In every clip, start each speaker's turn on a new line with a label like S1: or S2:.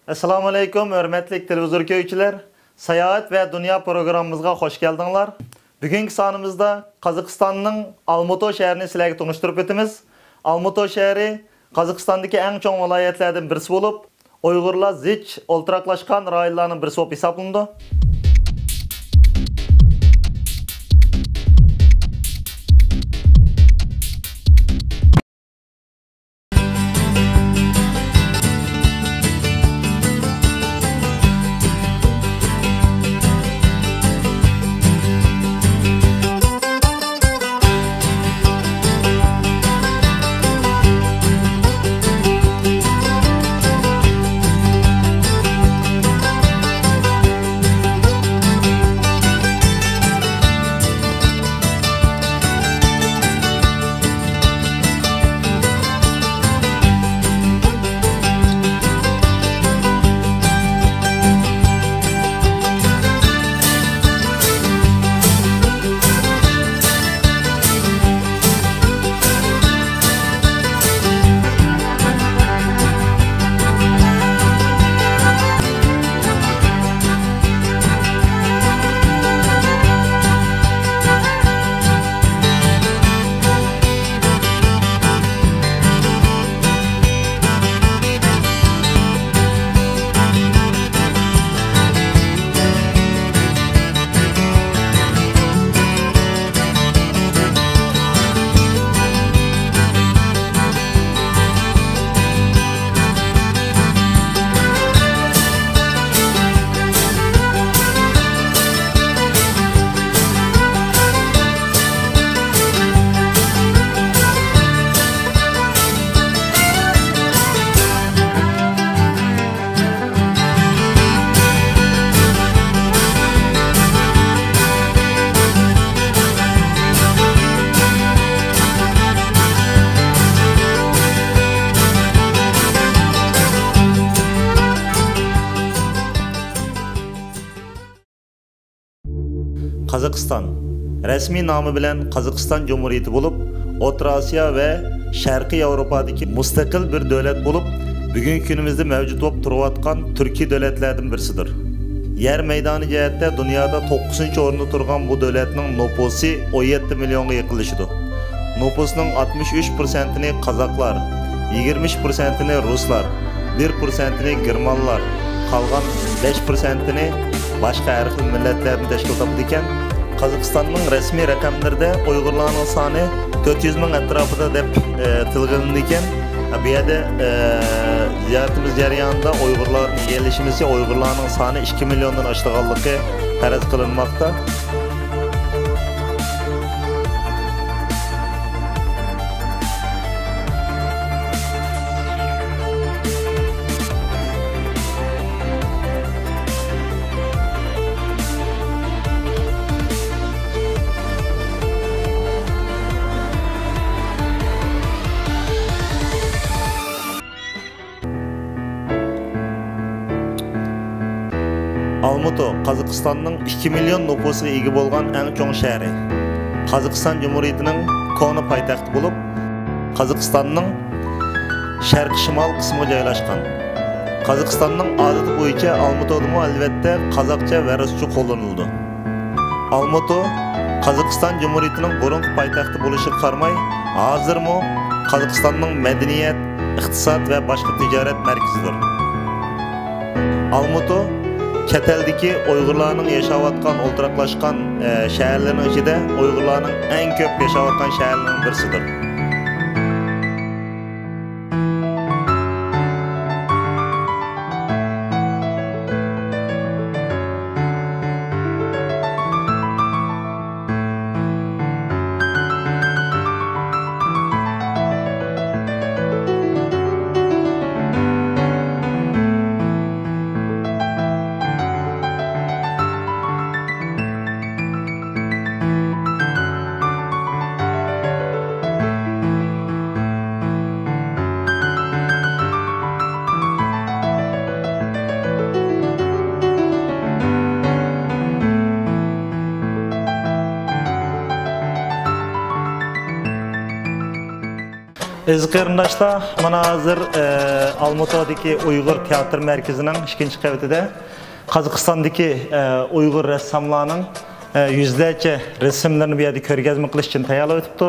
S1: Assalomu alaykum, hörmətli televizor ko'ruvchilar. Sayohat va dunyo programmamizga xush keldinglar. Bugungi sonimizda Qozog'istonning Almaty shahrini sizlarga tanishtirib o'tamiz. Almaty shahri Qozog'istondagi eng chong viloyatlardan birisi bo'lib, Uyg'urlar zich o'ltiraqlashgan rayonlarning birisi bo'lib hisoblanadi. Qozog'iston rasmiy nomi bilan Qozog'iston Cumhuriyeti bo'lib, O'rta Osiyo va Sharqiy Yevropadagi mustaqil bir davlat bo'lib, bugungi kunimizda mavjud bo'lib turayotgan Turkiy davlatlardan birisidir. Yer maydoni jihatda dunyoda 9-o'rinda turgan bu davlatning nufusi 17 millionga yaqinlashadi. Nufusning 63%ni qozoqlar, 20%ni ruslar, 1%ni germanlar, qolgan 5%ni başka her xil milletlerden teşkil toplaydı ekan. Qozog'istonning rasmiy raqamlarida Uyg'urlarning soni 400 ming atrofida deb tilg'ilindi ekan. Bu yerda ziyoratimiz jarayonida Uyg'urlarning yerleşmesi, Uyg'urlarning soni 2 milliondan oshganligi faraz qilinmoqda. Almaty Qozog'istonning 2 million nufusiga ega bo'lgan eng chong shahri. Qozog'iston Cumhuriyetining koni poytaxti bo'lib, Qozog'istonning sharq-shimol qismiga joylashgan. Qozog'istonning odati bo'yicha Almatyda albatta qozoqcha va ruscha qo'llaniladi. Almaty Qozog'iston Cumhuriyetining burungi poytaxti bo'lishiga qaramay, hozirmi Qozog'istonning madaniyat, iqtisod va boshqa tijorat markazidir. Almaty chet eldagi Uyg'urlarning yashayotgan o'ltiraqlashgan shaharlarning ichida Uyg'urlarning eng ko'p yashayotgan shaharlarning birisidir. Aziz qarindoshlar, mana hozir Almatodagi Uyg'ur teatr markazining 2-qavatida Qozog'istondagi Uyg'ur rassomlarining yüzlerce resimlerini bir yerde ko'rgazma qilish uchun tayyorlab o'tibdi.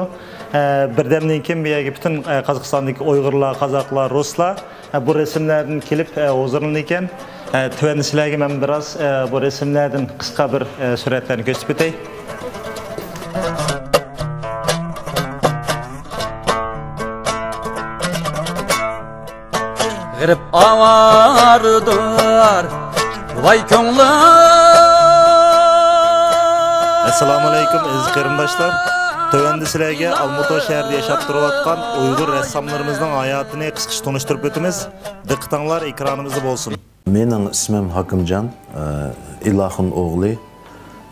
S1: Birdamdan keyin bu yerga butun Qozog'istondagi Uyg'urlar, Qozoqlar, Ruslar bu resimlardan kelib huzurlangan ekan. Tuvanda sizlarga men biroz bu resimlardan qisqa bir suratlarni ko'rsatib o'tay.
S2: Girip avardır vay ko'nglim.
S1: Assalomu alaykum aziz qarindoshlar. Tövəndə sizlərə Almato şəhərində yaşab turayotgan Uyğur rəssamlarımızın həyatını qısqacha tanıştırıb ötimiz. Diqqətinizlər ekranımızda bolsun.
S3: Mening ismim Hakimjon, İlahın oğlu.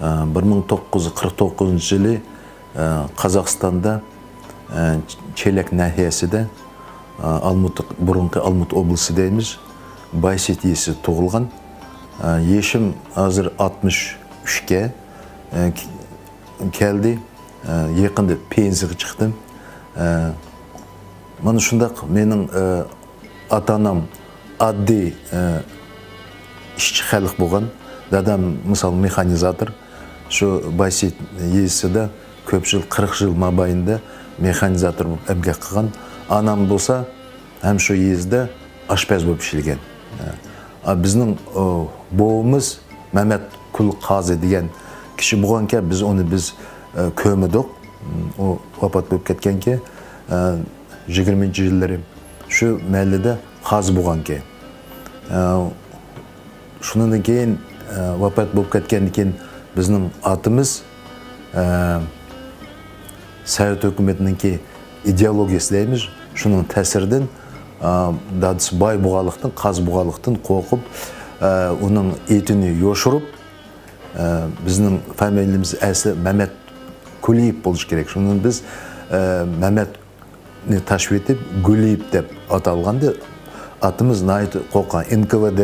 S3: 1949-yılı Qozog'istonda Chelak nahiyasida burunqi Almut oblasıdaymiz. Baysit yesi tug'ilgan. Yaşım hozir 63ga keldi. Yaqında pensiyaga chiqdim. Mana shundaq mening ota-onam oddiy ishchi xalq bo'lgan. Dadam misol mexanizator. Shu Baysit yesida ko'p yil 40 yil mobaynida mexanizator bo'lib emgak qilgan. Anam bo'lsa ham shu yezda oshpaz bo'lib ishlagan. Bizning bovimiz Mehmet Kul Qozi degan kishi bo'lganki, biz uni ko'midik. O vafot bo'lib ketganki, 20-yillari shu mahallada qozi bo'lganki. Shundan keyin vafot bo'lib ketgandan keyin bizning otimiz Sovet hukumatiningki ideologiyasi deymiz. Shuning ta'siridan dadisi boy bo'lganlikdan, qozi bo'lganlikdan qo'rqib, uning etini yoshirib, bizning familiyamiz asli Mehmet Kuliyev bo'lishi kerak. Shundan biz Mehmetni tashkil etib Guliyev deb atalganda, atimiz nayt qo'rqqan. NKVD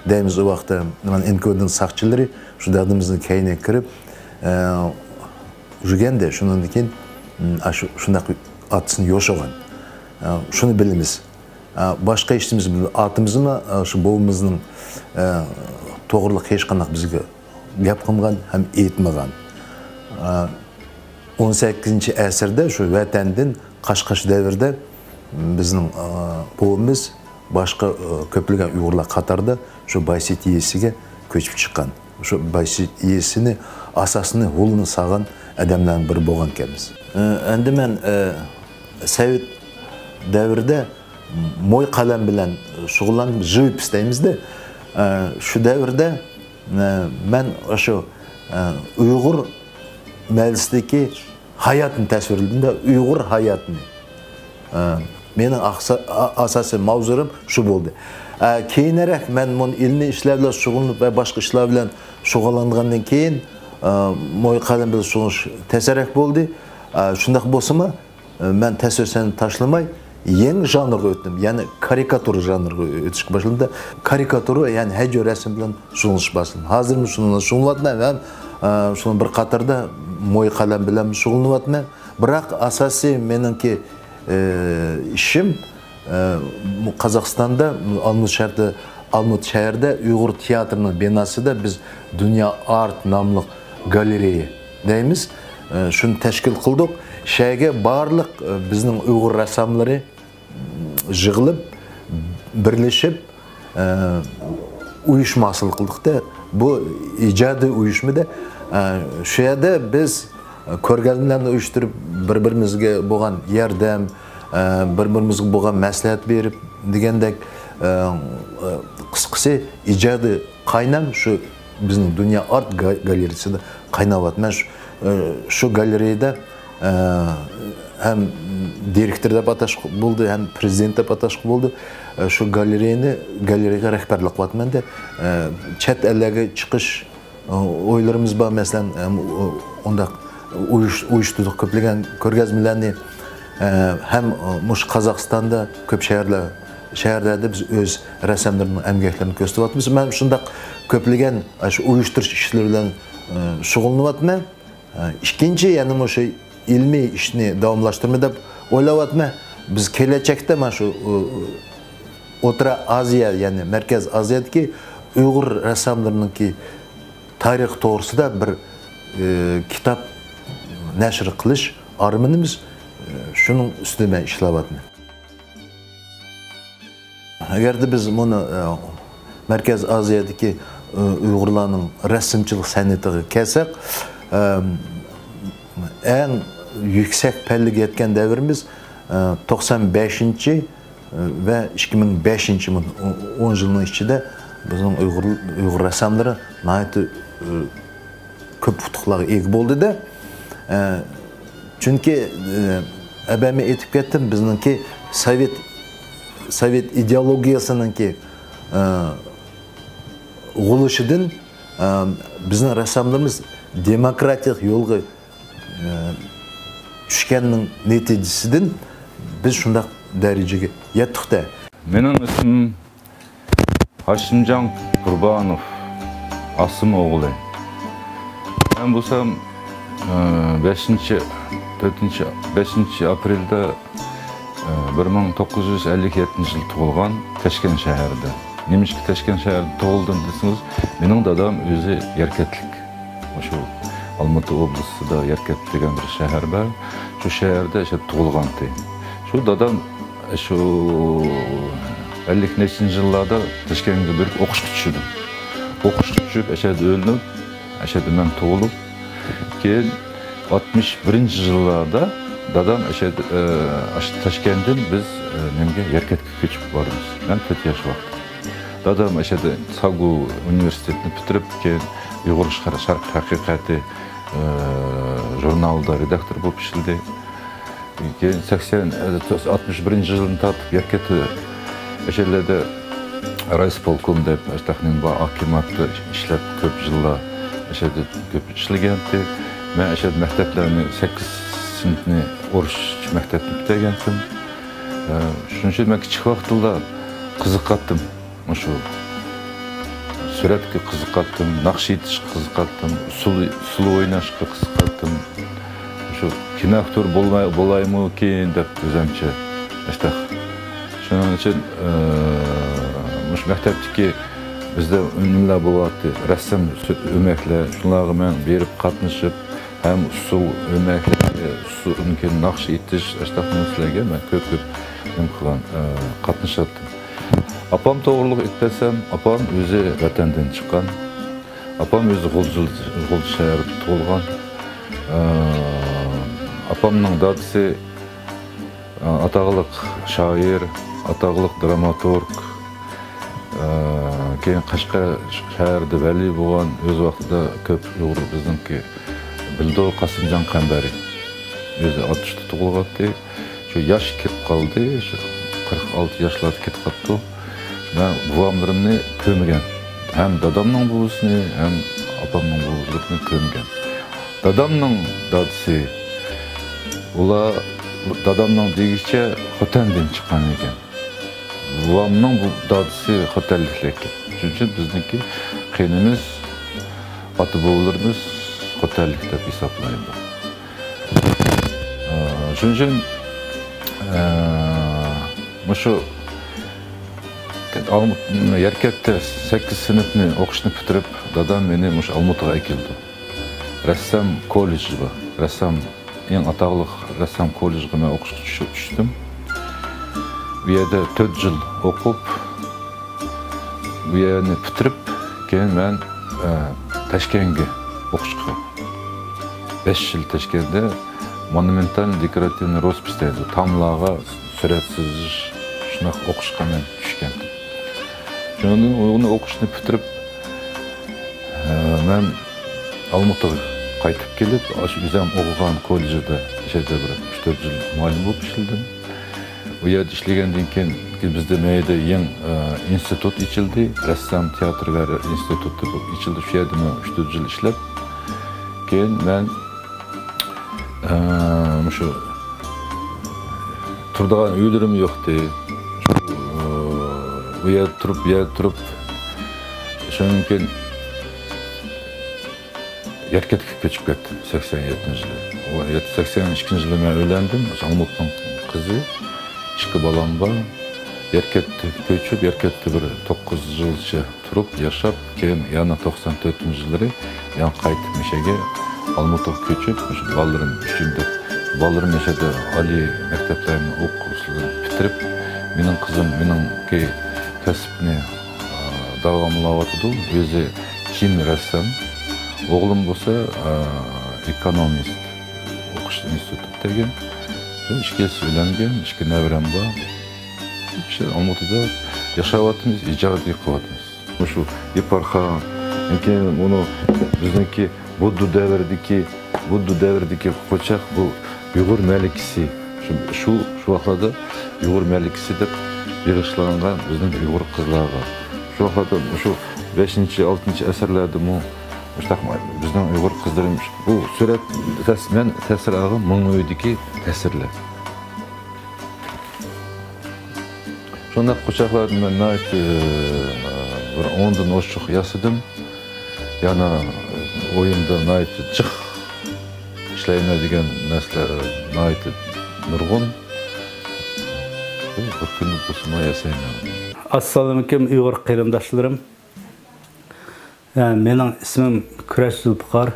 S3: deymiz o vaqtda, mana NKVDning saqchilari shu dadimizning kayniga kirib yurganda, shundan keyin shunday atisini yo'shagan. Shuni bilamiz. Boshqa ishimiz atimizmi shu bovimizning to'g'riliq hech qanday bizga gap qilmagan ham aytmagan. 18-asrda shu vatandan Qashqash davrida bizning bovimiz boshqa ko'plagan Uyg'urlar qatorida shu Baysit yesiga ko'chib chiqqan. Shu Baysit yesini asosini yo'lini sağan adamlarning biri bo'lgan ekanmiz. Endi men Sovet davrida mo'y qalam bilan shug'ullanib живопись deymizda. Shu davrda men o'sha Uyg'ur majlisidagi hayotni tasvirladimda, Uyg'ur hayotini. Mening asosiy mavzuim shu bo'ldi. Keyinroq men bu ilmiy ishlar bilan shug'ullanib va boshqa ishlar bilan shug'ullangandan keyin mo'y qalam bilan shug'ullanish tezroq bo'ldi. Shunday bo'lsa-mu, men tasvirni tashlamay yangi janrga o'tdim. Ya'ni karikatur janriga o'tishga boshladim. Karikatura, ya'ni hajjo rasm bilan shug'ullanish boshladim. Hozirmi shuni shug'ullanyapman. Shuni bir qatorda mo'y qalam bilan shug'ullanyapman. Biroq asosiy meningki ishim Qozog'istonda Almut shahrida Uyg'ur teatrining binosida biz Dünya Art nomli galereya deymiz. Shuni tashkil qildik. Shayga barliq bizning Uyg'ur rassomlari yig'ilib, birlashib uyushma hosil qildikda. Bu ijodiy uyushmada shu yerda biz ko'rgazmalarni uyushtirib, bir-birimizga bo'lgan yordam, bir-birimizga bo'lgan maslahat berib degandek qisqasi ijodiy qaynam shu bizning Dünya Art galereyasida qaynayapman. Shu galereyada hem direktor deb atashq bo'ldi, hem prezident deb atashq bo'ldi. Shu galereyga rahbarlik qilyapman deb chet ellarga chiqish o'ylarimiz bor. Masalan, unda uyushtirdik ko'plagan ko'rgazmalarni hem mush Qozog'istonda ko'p shaharlarda biz o'z rassamlarning emgaklarini ko'rsatyapmiz. Men shundaq ko'plagan shu uyushtirish ishlari bilan shug'ullanyapman. İkinci, yani o'sha ilmiy ishni davomlashtirma deb o'ylayapman. biz kelajakda mana shu O'rta Aziya, ya'ni Markaz Aziyadagi Uyg'ur rassomlarininki tarix to'g'risida bir kitob nashr qilish arminimiz, shuning ustida men ishlayapman. Agarda biz buni Markaz Aziyadagi Uyg'urlarning rasmchilik san'atiga kelsak, eng yuksak pallaga yetgan davrimiz 95 ve 2005 10 yılın içinde bizim Uygur ressamları nahayeti köp tutuklara ega oldu da. Çünkü ben etip kettim bizimki Sovet ideologiyasınınki oluşudan bizim ressamlarımız demokratik yolga düşkeninin neticesinden biz şunda derecege yettik de.
S4: Benim ismim Haşimcan Kurbanov, Asım oğlu. Ben bulsam 5. aprelde 1957 yıl doğulgan Teşken şehirde. Neymiş ki Teşken şehirde doğuldum desiniz, benim dadam özü Yerketlik. Şu Almatı oblısı da Yerketlik degen bir şehir var. Şu şehirde doğulgan deyim. Şu dadam şu 50-nechchi yıllarda Toshkentga berib o'qishga tushdim. O'qishga tushib, ashada o'ldim, ashada men tug'ilib, keyin 61 yillarda dadam ashada Toshkentdan biz menga Yerkatga ko'chib boramiz. Men 4 yosh vaqt. Dadam ashada Sagu universitetini bitirib, keyin Uyg'ur Sharq haqiqati jurnalida redaktor bo'lib ishlaydi. Keyin 61 yılını tartib Yerkatga Eşellerde Rayspolkom deb, taxmin bu akimatda ishlab ko'p yillar eşelde ko'p ishlagandim. Men eşed maktablarni 8 sinfni o'rish maktabini bitirgandim. Shuning uchun men kichik vaqtda qiziqatdim. Shu suratga qiziqatdim, naqsh etishga qiziqatdim, usul o'ynashga qiziqatdim. Shu kino aktyor bo'laymikin deb o'zimcha işte. Şunun için maktabdagi bizde ünlüler bo'lyapti. Ressam ömekler, şunlarga men berib qatnashib, hem usul ömeklarga, usulniki naqsh etish, ashtaxnalarga men ko'p qilgan qatnashatdim. Apam to'g'rilik aytmasam, apam o'zi vatandan chiqqan. Apam o'zi G'o'l shahrida tug'ilgan. Apamning dadasi ataqliq shoir, ataqliq dramaturg, keyin Qashqa shahrida vali bo'lgan, o'z vaqtida ko'p Uyg'ur bizniki Bildo Qasimjon Qambari. O'zi 60da tug'ilgandi. Shu yosh ketib qoldi, shu 46 yoshlarda ketib qoldi. Men buvamlarimni ko'rmagan. Hem dadamning buvasini, hem apamning buvasini ko'rmagan. Dadamning dadasi ular dadamning degicha Xotandan chiqqan ekan. Buvamning bu dadasi xotanliklar ekan. Shuning uchun bizniki qinimiz, ota-bobolarimiz xotanlik deb hisoblaymiz. Shuning uchun shu Yerkatda 8 sinfni o'qishni bitirib, dadam meni shu Olmaotaga keldi. Rassam kolleji bor. Rassam eng ataqliq rassam kollejiga men o'qishga tushdim. Bu yerda 4 yil o'qib, bu yerni bitirib, keyin men Toshkentga o'qishga 5 yil Toshkentda monumental dekorativniy rospistaydi. Tamlarga surat chizish, shunaqa o'qishga men tushgandim. Shundan o'g'ni o'qishni bitirib, men Olmaotaga qaytib kelib, o'zim o'qigan kollejda ishada bir 3-4 yil muallim bo'lib ishladim. Bu yerda ishlagandan keyin bizda mayda yangi institut ochildi, rassam teatrlari instituti ochildi. Shu yerda men 3-4 yil ishlab, keyin men shu turadigan uylarim yo'qdi. Bu yerda turib, shundan keyin Yerkatga ko'chib ketdim 87-yilda. O 82-yilda men uylandim, Olmaotaning qizi. 2 balam var. Erketті көчіп, еркетті бір 9 жылчы тұрып, яшап, кейін яна 94 жылдары, ян қайтып мешеге Алматыға көчіп, балырым үшінде. Балырым мешеде али мектептайымын оқушыларын бітіріп, менің қызым, менің кей кәсіпіне давамлаватыды, өзі киім рәссам. Оғылым болса экономист, оқыш институт деген. Ішкесі үйленген, ішке нәвірем бар. Алматыда yaşavatımız, icadi kıvatımız. Şu епарха, onu bizdeki Buddu devredeki koçak bu Uygur Melikisi. Şu vaxtlarda Uygur Melikisi de yığışlanğan bizning Uygur kızlarga. Şu vaxtlarda şu 5-6 əsərlərdə bizning Uygur kızlarımız bu surat mən təsir alğan Mыңöydəki təsirlər. Şunda koçaklardan ben nait bir 10'dan oşçuk yasıdım. Yana oyunda nait çık işleyemediğin nesle nait nurgun. Bir gün kusuma yasayım.
S5: Assalamu alaikum Uygur kıyımdaşlarım. Benim ismim Küreş Zülfikar.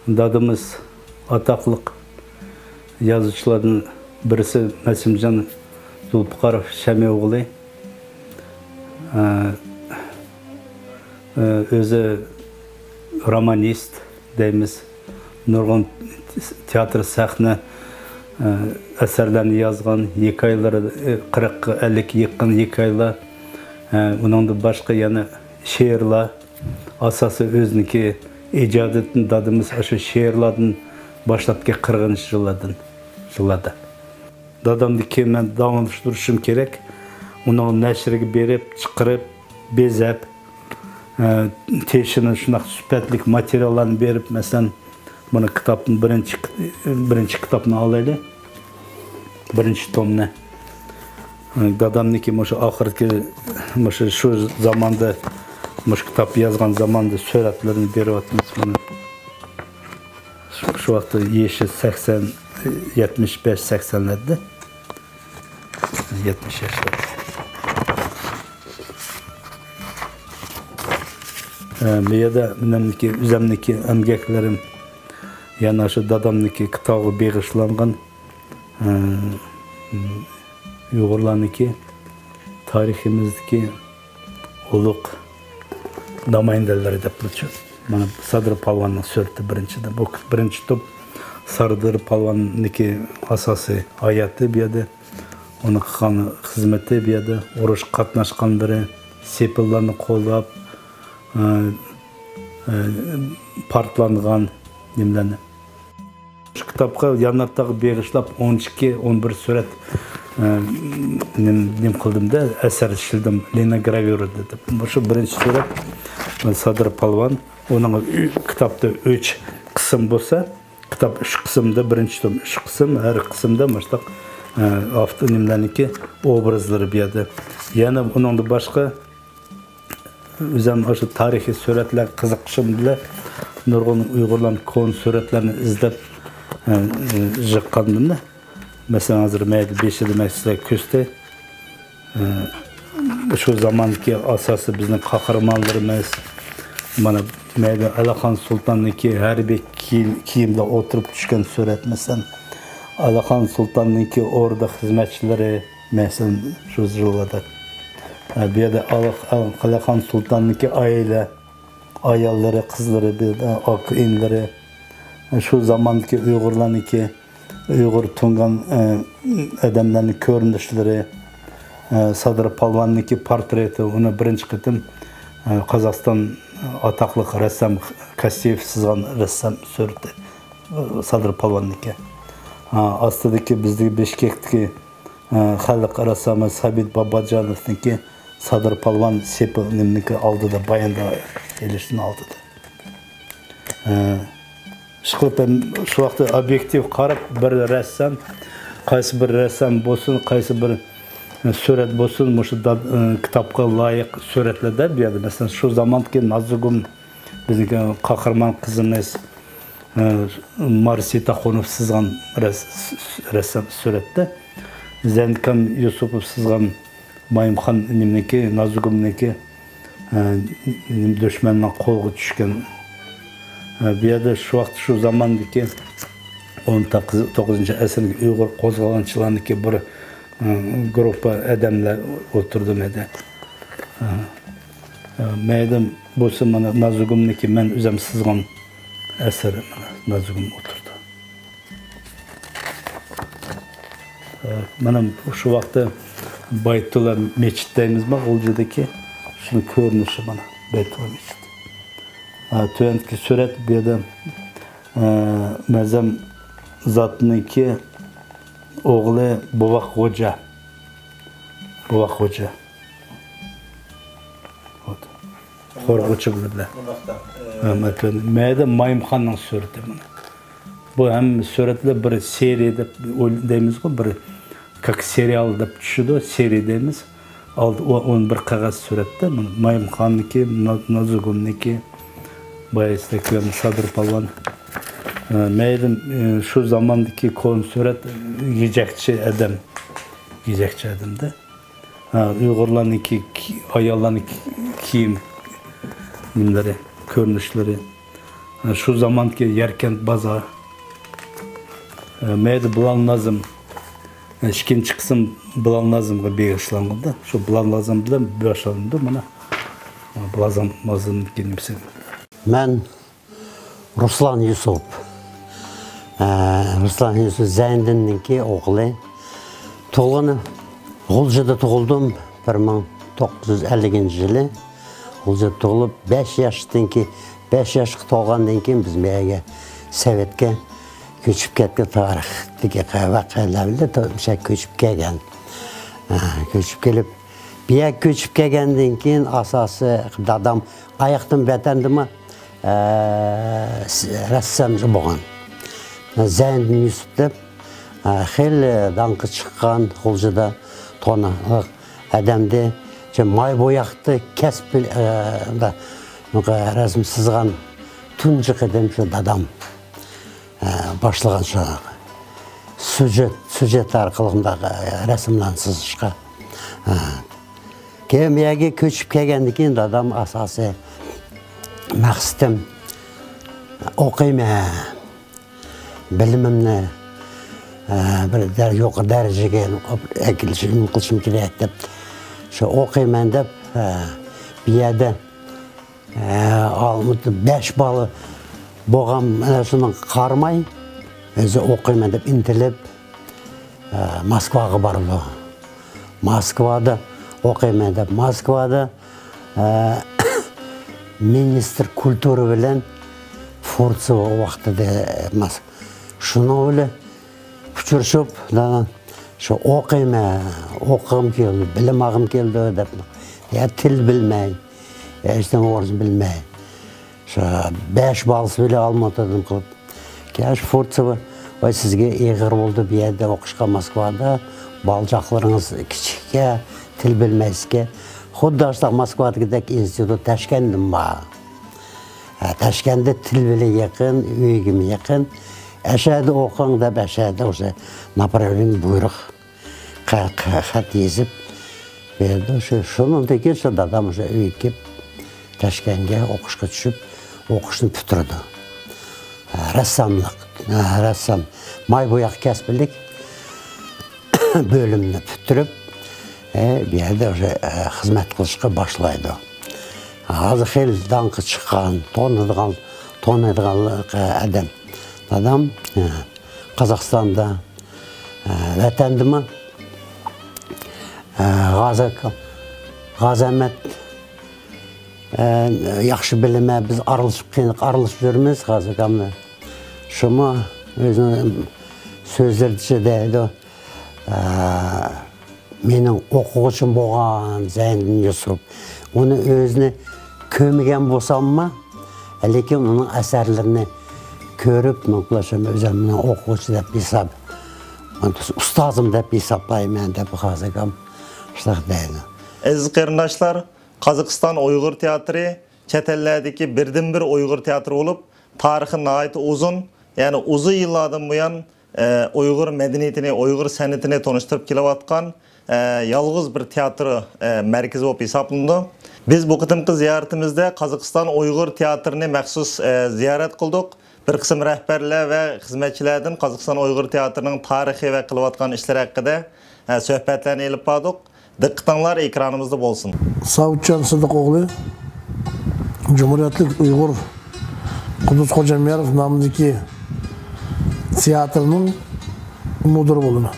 S5: Dadımız ataklık yazıcılardan birisi Mesimcan Zülfikarov Şəmi oğlu. Özü romanist deyimiz. Nurgun teatr sahne eserlerini yazgan 2 ayları 40-50 yakın 2 aylar. Onun da başka yani şiirler. Asası özniki icadetin dadımız şu şiirlerden başlap ki 40. yıllarda. Dadamdaki men davamlaştırışım gerek. Onu neşrige berip, çıkarıp, bezep, teşinin şunak süpetlik materyallarını berip, mesela bunu kitabın birinci kitabını alaylı. Birinci tomunu. Dadamdaki ahirki şu zamanda kitap yazgan zamanda suratlarını berip atmış. Şu vakti yaşı 75-80'lerde. 70 yaşlarda. Ya da benimki üzemdeki emgeklerim yana şu dadamdaki kitabı bağışlangan Uygurlarniki tarihimizdeki uluk damayındaları dep geçiyor. Bana Sadır Palvan'ın sörtü birincide. Bu birinci top Sadır Palvan'niki asası hayatı bir yerde. Onun qılğan xizmeti bir yerde. Oruç qatnaşqanları, sepillarını qo'llab, partlanğan nimlarni. Şu kitapga yanatdağı bağışlab 12-11 surat nim qildim-da, asar ishildim, linogravura dedim. Şu birinci surat Sadır Palvan. Onun kitapda 3 qism bo'lsa, kitap 3 qismda birinchi tom 3 qism, har qismda mashtaq avtonimlarniki obrazları bir yerde. Yani onun da başka üzerine şu tarihi suretler kızıkışım bile nurgun Uygurların kon suretlerini izlep jıqqandım da. Mesela hazır meydi 5 demekse küste şu zamanki asası bizim kahramanlarımız bana meydi Alakan Sultan'daki her bir kiyimde oturup düşken suret mesela Alakan Sultan'ınki orada hizmetçileri mesela şu yıllarda. Bir de Alakan Sultan'ınki aile, ayalları, kızları, bir de akınları. Şu zamanki Uygurlar'ınki Uygur Tungan adamlarının görünüşleri, Sadır Palvan'ınki portreti, onu birinci kıtım Kazakistan ataklık ressam Kastiyev sızgan ressam sürdü. Sadır Palvan'ınki. Astıdaki bizdeki Beşkek'teki xalq rassamı Sabit Babajanov'niki Sadır Palvan sepilniki aldı da bayanda elişini aldı da. Şu vaxtda obyektiv qarab bir ressam, qaysi bir ressam bo'lsin, qaysi bir surat bo'lsin, mushu kitobga loyiq suratlarda berdi. Mesela şu zamanki Nazigum bizdeki qahramon qizimiz Marsita Xonov sızgan ressam suratda Zendkan Yusupov sızgan Mayımxan nimneki, Nazugumneki düşmanına kolgu düşken. Bir yerde şu vakit şu zamandaki 19. əsrlik Uyghur qo'zg'olonchilarniki bir gruppa adamlar o'tirdi meda. Meydem bo'lsa mana Nazugumniki men o'zim sızgan asar Nazugum o'tirdi. Mana şu vaqtda Baytullah mechitdaymizmi G'uljadagi shuni ko'rinishi mana Baytullah mechit. Tövendeki surat bu yerda Mezem zatniki oğlu Buvaq Hoca. Buvaq Hoca. Qorg'uchi bilan. Meyda Mayımxanның surati mana. Bu ham suratlar bir seriya deb o'ylaymiz-ku, bir как serial deb tushidi, seriya deymiz. Aldı 11 qog'oz suratda Mayımxanniki, Nazugumniki, Bayezid'deki Sadır Palvan. Meydim şu zamandaki konu surat yiyecekçi adam. Yiyecekçi adamda. Uygurların iki ayarların kiyim bunları, görünüşleri. Şu zamanki Yerkent Bazar. Meydi bulan lazım. İkinci kısım bulan lazımga beğişlandı. Şu bulan lazım bilen beğişlandı bana. Bulan lazım gelmişsin.
S6: Ben Ruslan Yusuf. Ruslan Yusuf Zeyndin'ninki oğlu. Toğlanı G'uljada tug'ildim 1950 yılı. G'uljada tug'ilib 5 yaşga to'lgandan keyin biz mega Sovetga ko'chib ketgan tarixdagi voqealarga ko'chib kelgan. Ko'chib kelib bir yer ko'chib kelgandan keyin asosi dadam oyoqdan vatandimi rassamchi bo'lgan. Zeyndin Yusuf deb xeyli dаңқы chiqqan G'uljada tanınıq adamdi. May bo'yaqni kasbda rasm sızgan tunji qadam shu dadam başlagan şu süjet arqalığında rasmlarni sızışqa. Keyin bu yerga ko'chib kelgandan keyin dadam asosiy maqsadim o'qiyman, bilimimni bir yuqori darajaga qilishim kerak deb shu o'qiyman deb bu yerda 5 bali bo'lgan mana shuni qarmay o'zi o'qiyman deb intilib Moskvaga bordi. Moskvada o'qiyman deb Moskvada ministr kultura bilan Furtsov vaqtida shuni o'ylab uchrashib shu o'qig'im keldi, bilimag'im keldi deb til bilmay, hech nima bilmay shu 5 balsi bilan Olmaotadan qilib keyin Furtsov voy sizga ig'ir bo'ldi bu yerda o'qishga Moskvada, balchaqlaringiz kichikka, til bilmaysizga xuddi Moskvadagidek institut Tashkentdan bor. Tashkentda til bilan yaqin, uyga yaqin. Aşağıda o'qing deb aşağıda o'sha направление buyruq xat yezib berdi. Shundan keyin shu dadam o'sha uyga kelib Tashkentga o'qishga tushib, o'qishni bitirdi. Rassam, may bo'yoq kasblik bölümünü bitirib, bir yerda o'sha xizmat qilishga boshlaydi. Hozir xeyli dаңқы chiqqan, tanıdigan adam. Adam Қазақстанда vatandimi G'azamat yaxshi bilime biz aralışıp yürümüz G'azakamla. Şunu özünün sözlerdiçe deydi. Mening o'quvchim bo'lgan Zeyndin Yusuf. Onu özünü kömegen bo'lsammi, lekin uning asarlarini ko'rib, mutlashim o'zimni o'quvchi deb hisob, ustozim deb hisoblayman deb G'azakam shunaqa deydi.
S1: Aziz qarindoshlar, Qozog'iston Uyg'ur teatri chet ellardagi birdan-bir Uyg'ur teatri bo'lib, tarixi nihoyat uzun, ya'ni uzun yillardan buyon Uyg'ur madaniyatini, Uyg'ur san'atini tanishtirib kelayotgan yolg'iz bir teatr markazi bo'lib hisoblanadi. Biz bu qitimqi ziyoratimizda Qozog'iston Uyg'ur teatrini maxsus ziyorat qildik. Bir qism rahbarlar va xizmatchilardan Qozog'iston Uyg'ur teatrining tarixi va qilayotgan ishlari haqida suhbatlarni olib bordik. Diqqatinglar ekranimizda bo'lsin.
S7: Savutjon Sidiqoğlu Cumhuriyetlik Uyg'ur Qudus Xo'jamayarov nomidagi teatrning mudiri bo'limi.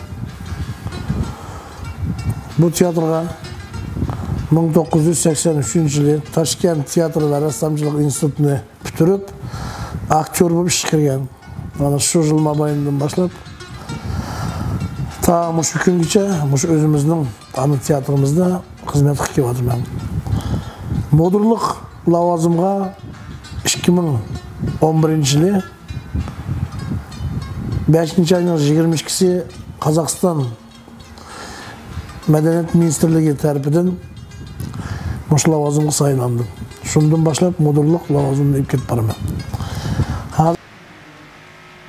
S7: Bu teatrga 1983-yili Toshkent teatr va rassomchilik institutini bitirib, aktyor bo'lib ish qilgan. Mana shu yil mobayndan boshlab ta shu kungacha o'zimizning ana teatrimizda xizmat qilib kelyapman. Mudirlik lavozimiga 2011-yili 5-oyning 22-si Qozog'iston Madaniyat Ministrligi tarafidan mush lavozimga saylandim. Shundan boshlab mudirlik lavozimini olib ketib boraman.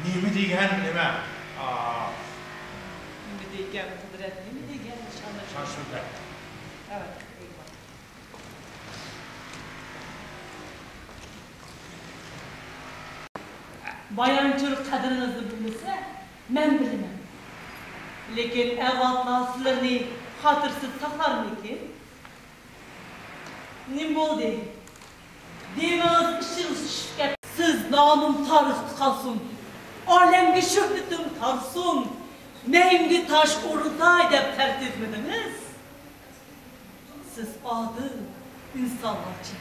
S8: Nima degan nima?
S9: Nima degan qudrat, nima degan shonda. Evet. Bayançılık qadrinizni bilmasa, men bilaman. Lekin avvallar sizlarni xotirsiz saqlarmikin? Nim bo'ldi? Demas ishimiz tushib ketdi. Siz nomim tarixda qolsin. Olamga shuhratim tarsin. Neyimga tosh o'rnatay deb tartibmidingiz? Siz odil insonlarcha,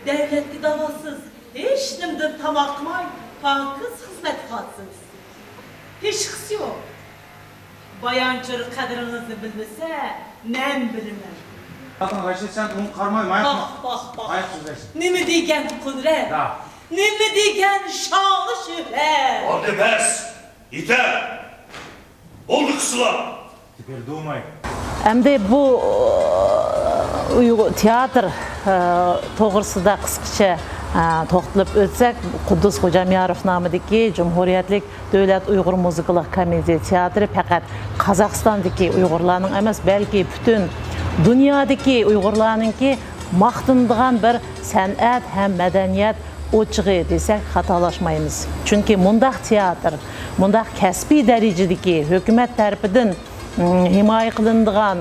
S9: davlatga davosiz, hech nimdan tamoqmay, pakiz xizmat qilasiz. Hech qis yo'q. Bayançılık qadrinizni bilmasa, men bilaman.
S8: Bakın Ayşe sen onu karmay mayık mı?
S9: Bak.
S8: Mayık sözleşsin.
S9: Nima degan qudrat?
S8: Da.
S9: Nima degan shonli shuhrat?
S10: Hadi bes! Yeter! Oldu kısıla!
S8: Teper doğmayın.
S11: Endi bu teatr to'g'risida qisqacha to'xtalib o'tsak, Qudus Xo'jamayarov nomidagi Cumhuriyetlik Davlat Uyg'ur muzikалық komediya teatri faqat Qozog'istondagi Uyg'urlarning emas, balki butun dunyodagi Uyg'urlarningki maqtanadigan bir san'at ham madaniyat o'chig'i desak xatolashmaymiz. Chunki mundaq teatr, mundaq kasbiy darajadagi hukumat tarafidan himoya qilinadigan,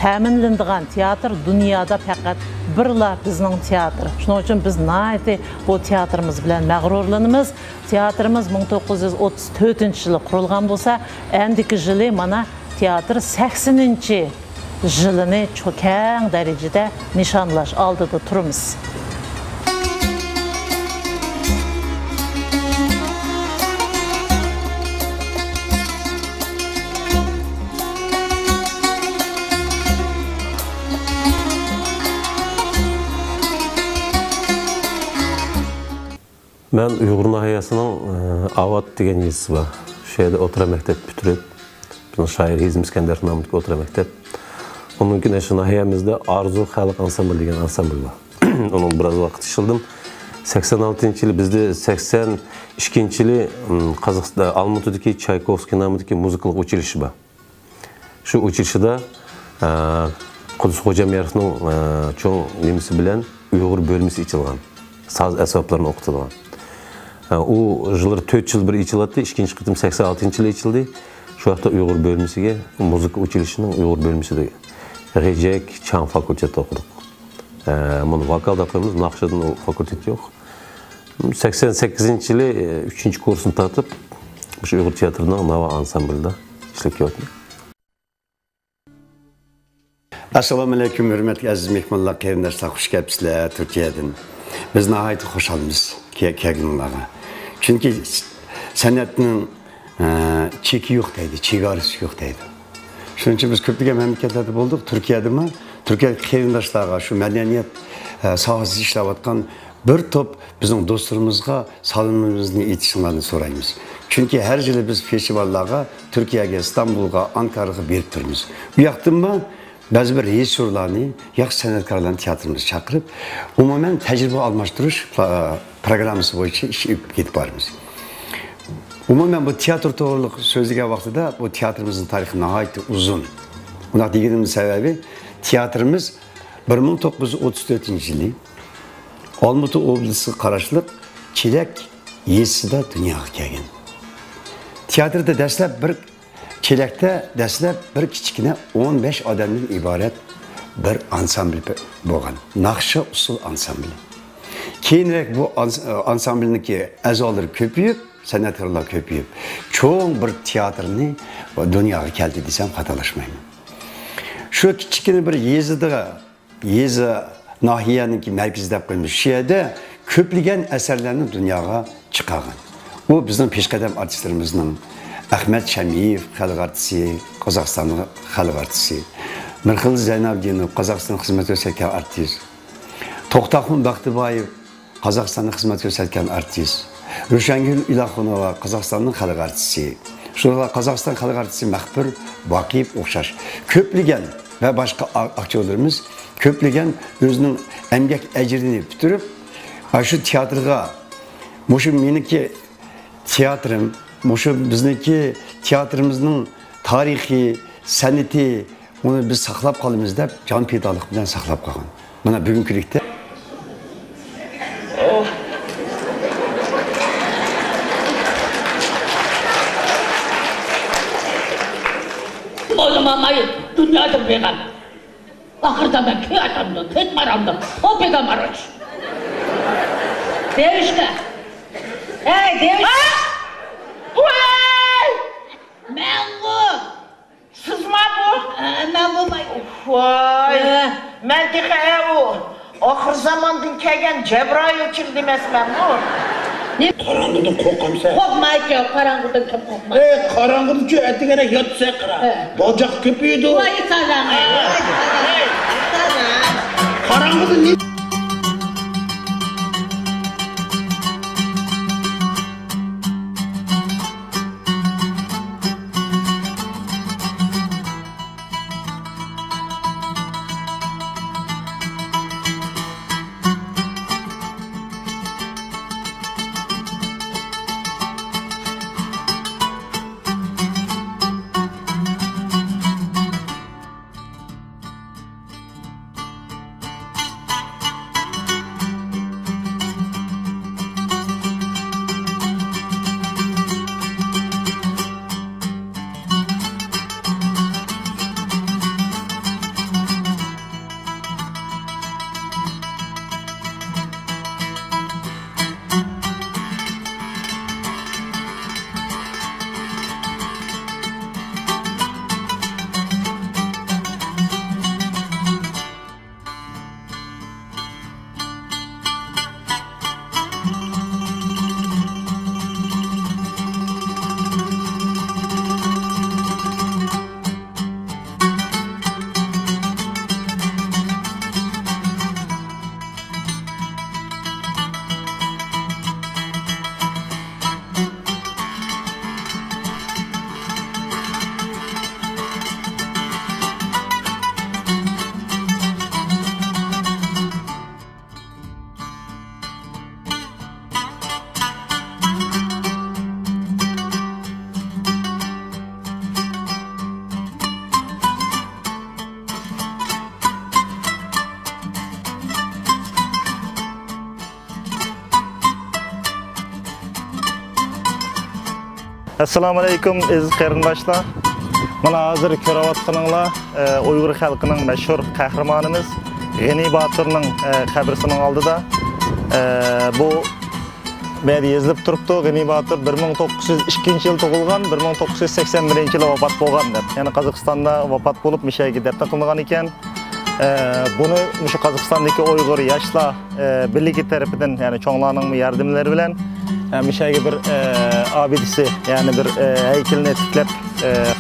S11: ta'minlanadigan teatr dunyoda faqat birla bizning teatr. Shuning uchun biz nayati bu teatrimiz bilan mag'rurlanamiz. Teatrimiz 1934-yili qurilgan bo'lsa, endiki yili mana teatr 80-yilini keng darajada nishonlash oldida turamiz.
S12: Ben Uyghur nahiyasının Avat degen yezisi var. Şeyde otura mektep bitirip, bizim şair Hizm İskender namidagi otura mektep. Onun ki şu nahiyamizde Arzu Xalq Ansambl degen ansambl var. Onun biraz vaqt işildim. 86-yili bizde 82-yili Qozog'istonda Almatudagi Chaykovskiy nomidagi muzikалық училище var. Şu училищеда Qudus Xo'jamayarovning cho'ng nemisi bilan Uyg'ur bölmesi içilgan. Saz asboblarini o'qitilgan. O yıllar 4 yıl bir içilattı, ikinci qitim 86-yili içildi. Şu vaqtda Uyg'ur bölmesiga, muzika училищесінің Uyg'ur bölmesida Rejek, Çan fakülteti o'qidik. Bunu vokalda qo'yamiz, naqshadan fakultet yo'q. 88-yili 3-kursini tatib, shu Uyg'ur teatrining Nava ansamblida ishlab kelyapman.
S13: Assalomu alaykum, hurmatli aziz mehmonlar, qarindoshlar, xush kelibsizlar Turkiyadan. Biz nihoyat xursandmiz kelganlarga. Chunki san'atning cheki yo'q deydi, chegarasi yo'q deydi. Shuning uchun biz ko'plagan mamlakatlarda bo'ldik, Turkiyadami? Turkiya qarindoshlarga shu madaniyat sohasida ishlayotgan bir top bizning do'stlarimizga salomimizni aytishinglarni so'raymiz. Chunki har yili biz festivallarga Turkiyaga, Istanbulga, Ankaraga berib turamiz. Bu yoqdanmi ba'zi bir rejissyorlarni, yaxshi san'atkorlarni teatrimiz chaqirib, umuman tajriba almashtirish programmasi bo'yicha ish ketib boramiz. Umumen bu tiyatro to'g'riliq so'zlagan vaqtida bu tiyatrımızın tarixi nihoyatda uzun. Buna deganimiz sababi tiyatrimiz 1934-yili Olmutu oblasi qarashliq Chelak yezisida dunyoga kelgan. Teatrda dastlab Chelakda dastlab bir kichkina 15 odamdan iborat bir ansambl bo'lgan. Naqsha usul ansambli. Keyinroq bu ansamblniki a'zolari ko'payib, san'atkorlar ko'payib, cho'ng bir teatrni dunyoga keldi desam xatolashmayman. Shu kichkina bir yezi nahiyaniki merkezi deb qo'ymiz. Shu yerda ko'plagan asarlarni dunyoga chiqargan. Bu bizning peshqadam artistlarimizning Ahmet Shamiyev xalq artisti, Qozog'istonning xalq artisti, Mirxil Zaynabdinov Qozog'iston xizmat ko'rsatgan artist, To'xtaxon Baxtiboyev Qozog'istonda xizmat ko'rsatgan artist, Rushangul Ilaxonova Qozog'istonning xalq artisti, shular Qozog'iston xalq artisti Mahbur Boqiyev o'xshash ko'plagan va boshqa aktyorlarimiz ko'plagan o'zining emgak ajrini bitirib, shu teatrga, mushu meniki teatrim, mushu bizniki teatrimizning tarixi, san'ati, uni biz saqlab qolamiz deb jon fidolik bilan saqlab qolgan. Mana bugungi kunlikda
S14: Oğlum dünyada beğen. Ahırda ben köy adamdım, köy maramdım. O beğen araç. Devişte. Hey devişte. Vay! Mengu.
S15: Sızma bu.
S14: Mengu may.
S15: Vay! Men dikaya o. Ahır zamandan kelgen Cebrail kim demesmen bu?
S14: Ne?
S15: Karangudan korkamsa.
S14: Korkmayı ki, karangudan kim korkmayı?
S15: Karangudan ki etigene yatsa kıra. Bacak köpüydü.
S14: Vay salam.
S15: Karangudan ne?
S1: Assalamu alaikum aziz qarindoshlar. Mana hozir ko'rayotganinglar Uyg'ur xalqining mashhur qahramonimiz G'ani Boturning qabrisining oldida. Bu beri yezilib turibdi. G'ani Botur 1902-yil tug'ilgan, 1981-yilda vafot bo'lgan deb. Ya'ni Qozog'istonda vafot bo'lib mishaga daftar qilingan ekan. Buni shu Qozog'istondagi Uyg'ur yoshlar birligi tarafidan, ya'ni cho'nglarning yordamlari bilan mishaga bir abidisi, ya'ni bir heykelini tiklab,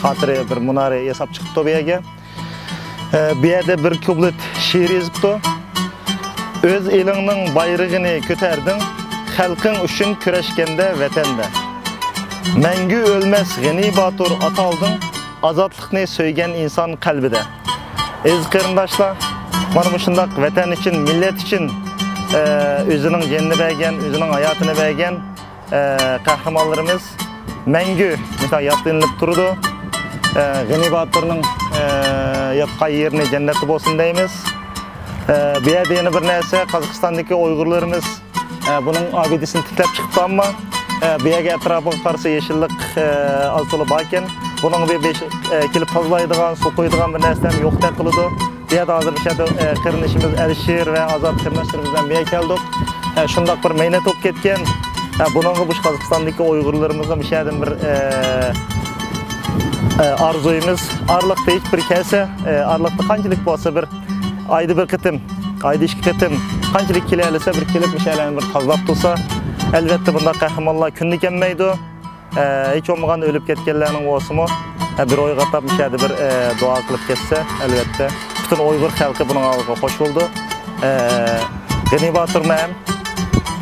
S1: xotira bir munara yasab chiqibdi bu yerga. Bu yerda bir kublit she'r yozibdi. O'z elingning bayrog'ini ko'tarding, xalqing uchun kurashganda vatanda. Mangu o'lmas G'ani Botur atalding, ozodlikni so'ygan inson qalbida. Aziz qarindoshlar, mana bu shundoq vatan uchun, millat uchun o'zining jonini bergan, o'zining hayotini bergan qahramonlarimiz мәңгі яттынылып тұрды. Ғани Батырның yatқан yerine cenneti bolsun deymiz. Bir yeni bir neyse Kazakistan'daki Uygurlarımız bunun abidesini tiklep çıktı ama bir etrafı karşı yeşillik az dolu bakken bunun bir kilip tazlaydıgan, su koyduğun bir neysem yok da kılıdı. Bir yerde hazır bir şeyde kırınışımız Erişir ve Azat kırınışlarımızdan bir geldik. Şundak bir meyne top ketken bunun bu Kazakistan'daki Uygurlarımızın bir şeyden bir arzuyumuz arlıkta hiç bir kese arlıkta kancılık bolsa bir ayda bir kıtım ayda iki kıtım kancılık kilelese bir kilip bir şeylerin bir tazlap tutsa elbette bunda kahramanlar günlük emmeydi hiç olmadan ölüp ketkenlerinin olsumu bir oygatap bir şeyde bir dua kılıp kesse elbette bütün Uygur halkı bunun ağırlığı hoş oldu. Ғани Батыр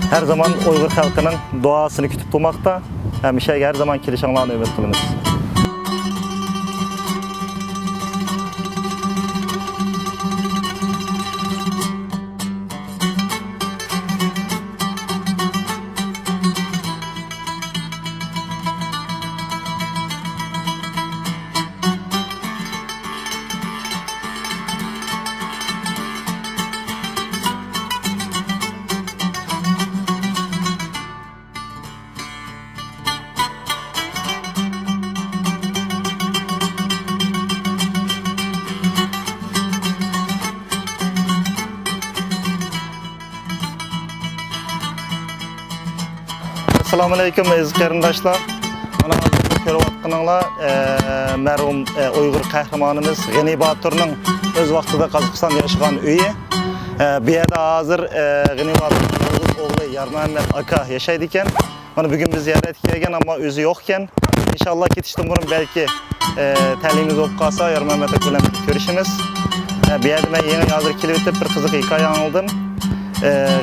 S1: her zaman Uygur halkının duasını kütüp tutmakta bir şey her zaman kilişanlarını ümit kılınız. Assalamu alaikum aziz qarindoshlar. Mana hozir ko'rayotganinglar marhum Uyg'ur qahramonimiz Ғани Батырның o'z vaqtida Qozog'istonda yashagan uyi. Bu yerda hozir Ғани Батырning o'g'li Yarmuhammad aka yashaydi ekan. Mana bugun biz ziyoratga kelgan, ammo o'zi yo'q ekan. Inshaalloh ketishdan burun balki ta'limimiz o'qib qolsa Yarmuhammad aka bilan ko'rishimiz. Bu yerda men yangi hozir kelib o'tib bir qiziq hikoya anladım.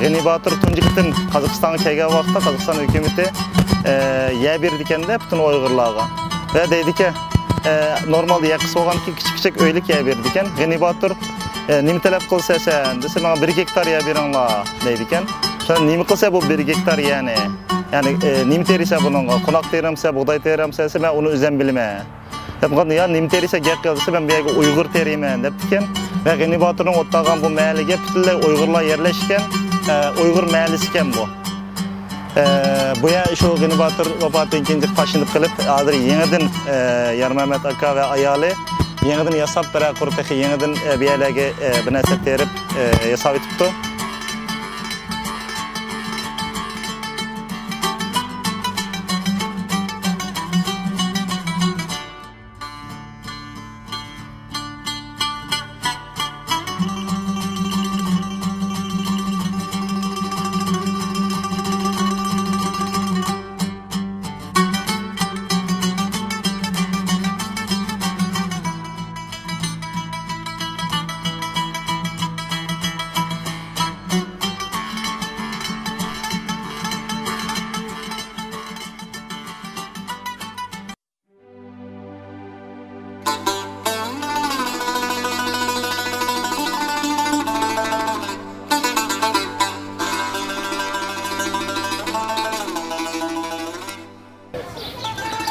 S1: Ғани Батыр tunji qitim Qozog'istonga kelgan vaqtda Qozog'iston hukumati yer berdi ekanda butun Uyg'urlarga. Va deydiki, normalda yaqis bo'lganki kichik o'ylik yer berdi ekan. Ғани Батыр nima talab qilsa sen, desa menga 1 gektar yer beringlar deydi ekan. Sen nima qilsa bu 1 gektar ya'ni nima terisa bunga, qo'noq teramsa, bug'doy teramsa, men uni o'zim bilmayman. Yapqanda ya nima terisa gap qilsa men bu yerga Uyg'ur teriyman debdi ekan. Ve Ғани Батырның o'tlagan bu mahalliga butunlay Uyg'urlar yerleşken Uyg'ur mahallesi ekan bu. Bu ya şu Ғани Батыр vafatdan keyin taşınıp qilib, hozir yangidan Yarmuhammad aka ve ayoli yangidan yasab bir qurib yangidan bu yerlarga bir narsa terib yasab etibdi.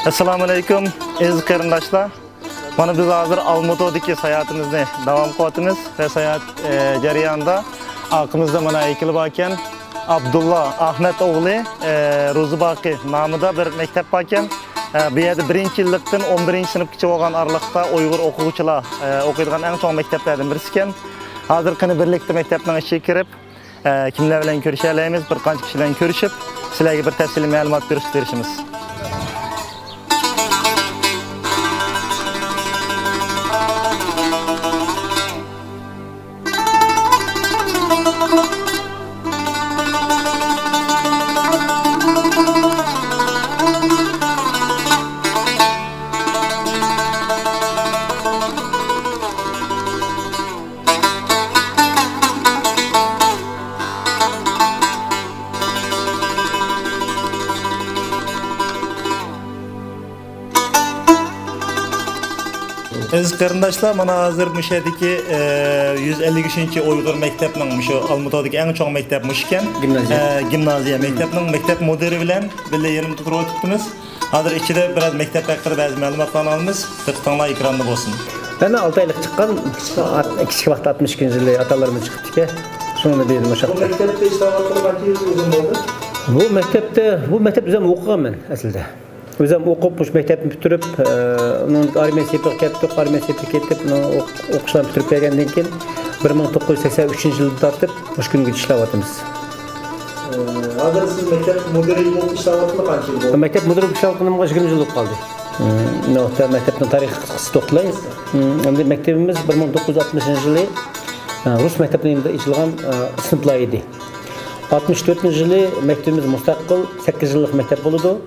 S1: Assalamu alaikum aziz qarindoshlar. Mana biz hozir Almatodagi sayohatimizni davom qilyapmiz va sayohat jarayonida aqimizda mana ekilib ekan Abdullah Ahmet o'g'li Ro'zibaqi nomida bir maktab bor ekan. Bu yerda 1-yillikdan 11-sinfgacha bo'lgan aralıqda Uyg'ur o'quvchilar o'qiydigan eng chong maktablardan birisi ekan. Hozir qani birlikda maktabning ichiga kirib, kimlar bilan ko'risha olamiz, bir qancha kishi bilan ko'rishib, sizlarga bir tafsiliy ma'lumot berishimiz. Aziz qarindoshlar, mana hozir Mushadagi 153-chi Uyg'ur maktabining shu Almatodagi eng chong maktab mushkan. Gimnaziya maktabining maktab mudiri bilan birga yanimda turib o'tibmiz. Hazır ikide biraz mektep hakkında bazı məlumatlarını alınız. Tıqtanlar ekranda olsun.
S16: Ben 6 aylık çıqqan, kichik vaqt 62 yılı atalarımız çıkıp ki. Şunu dedim aşağı.
S5: Bu mektepte iştirakçılık qancha yil uzun bo'ldi?
S16: Bu mektep özüm o'qigan men aslida. Özüm o'qib, bu mektepni bitirib, armiya sepiga ketdik, armiya sepiga ketib, o'qishlarni bitirib kelgandan keyin 1983-yilda tortib, o'sha kunga ishlayapmiz.
S5: Hozir siz mektep müdiri bo'lib ishlayapsizmi qancha yil bo'ldi?
S16: Mektep müdiri ishlayotganimga 20 yil bo'lib qoldi. Nokta mektepning tarixi qisqa to'xtalaymiz. Endi mektebimiz 1960-yili Rus mektebinde işlenen sınıflar idi. 64 yılı mektebimiz müstakil 8 yıllık mektep oldu.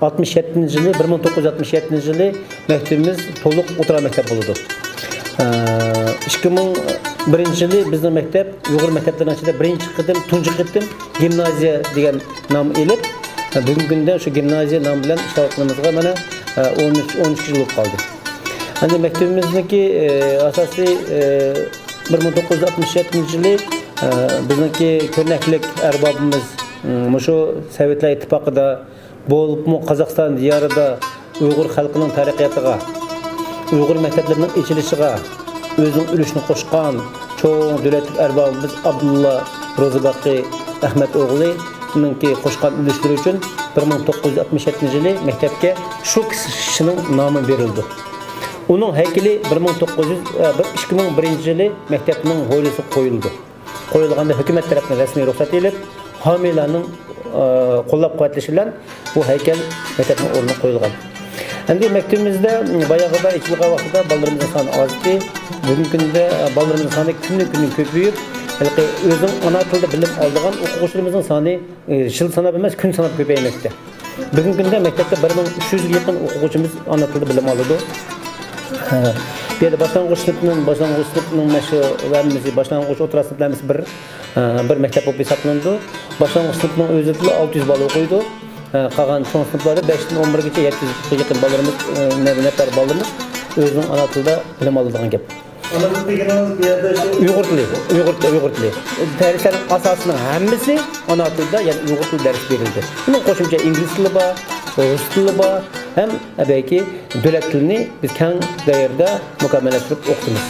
S16: 67 yılı 1967 yılı mektebimiz to'liq o'tira mektep oldu. 2001 yılı bizim mektep Uyg'ur mekteplerinin içinde birinchi qitim, tunji qitim gimnaziya degan nom elib, bugungi kunda shu gimnaziya nom bilan ishlayotganimizga mana 13 yil bo'lib qoldi. Endi mektebimizniki asosiy 1967 yılı bizdeki körneklik erbabımız şu Sovetler İttifakı'da bolup mu Kazakistan diyarıda Uygur halkının tarikatıga, Uygur mekteplerinin içilişiga özün ülüşünü koşkan çoğun devletlik erbabımız Abdullah Rozibaki Ahmet Oğlu'nun ki koşkan ülüşleri için 1967 yılı mektepke şu kişinin namı verildi. Onun heykeli 2001 yılı mektebinin hoylusu koyuldu. Koyulganda hükümet tarafından resmi ruhsat edilip, hamilanın qo'llab quvvatlashi bilan bu heykel mektebinin o'rniga qo'yilgan. Endi mektebimizde bayağıda 2 yilga vaqtida bolalarımızın soni ozdi. Bugungi kunda bolalarımızın soni kundan ko'payib, o'zing ona tilida bilim olgan o'quvchilarimizning soni yil sanab emas, kun sanab ko'paymoqda. Bugungi kunda maktabda 1300 ga yaqin o'quvchimiz ona tilida bilim oladi. Bir de başlangıç sınıfının meşrularımızı, başlangıç oturan sınıflarımız bir mektep olup hesaplandı. Başlangıç sınıfının özü 600 bal okuydu. Kalan son sınıflarda 5'ten 11'e 700 yakın ballarımız, nefer ballarımız özünün ana tilde bilim aldığından gep.
S5: Ana tilde deganimiz bu yerda
S16: Uyg'ur tili. Derslerin asasının hemmisi ana tilde, yani Uyg'ur tili ders verildi. Bunun qo'shimcha ingliz tili bor, rus tili bor. Hem belki devlet dilini biz keng dairde mükemmelleştirip okuduk.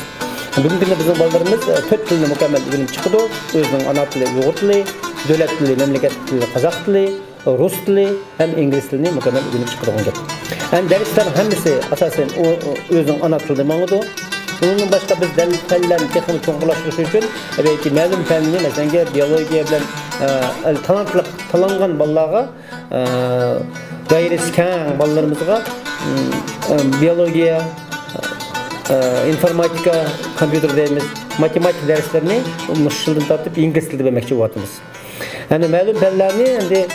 S16: Bugün günde bizim balalarımız 4 dilini mükemmel öğrenip çıktı. Özünün ana dili Uyghur dili, devlet dili, memleket dili Kazak dili, Rus dili hem İngiliz dilini mükemmel öğrenip çıktı. Hem derslerin hepsi asasen özünün ana dilini manıdı. Bunun başka biz fenlerin teknik çoğunlaştırış için belki mezun fenini mesela biyolojiye bilen talangan balalara gayresi keng balalarımızga biyolojiya, informatika, kompüter deyimiz, matematik derslerini müşkilden tartıp İngiliz dili demekçi vatımız. Yani mezun fenlerini endi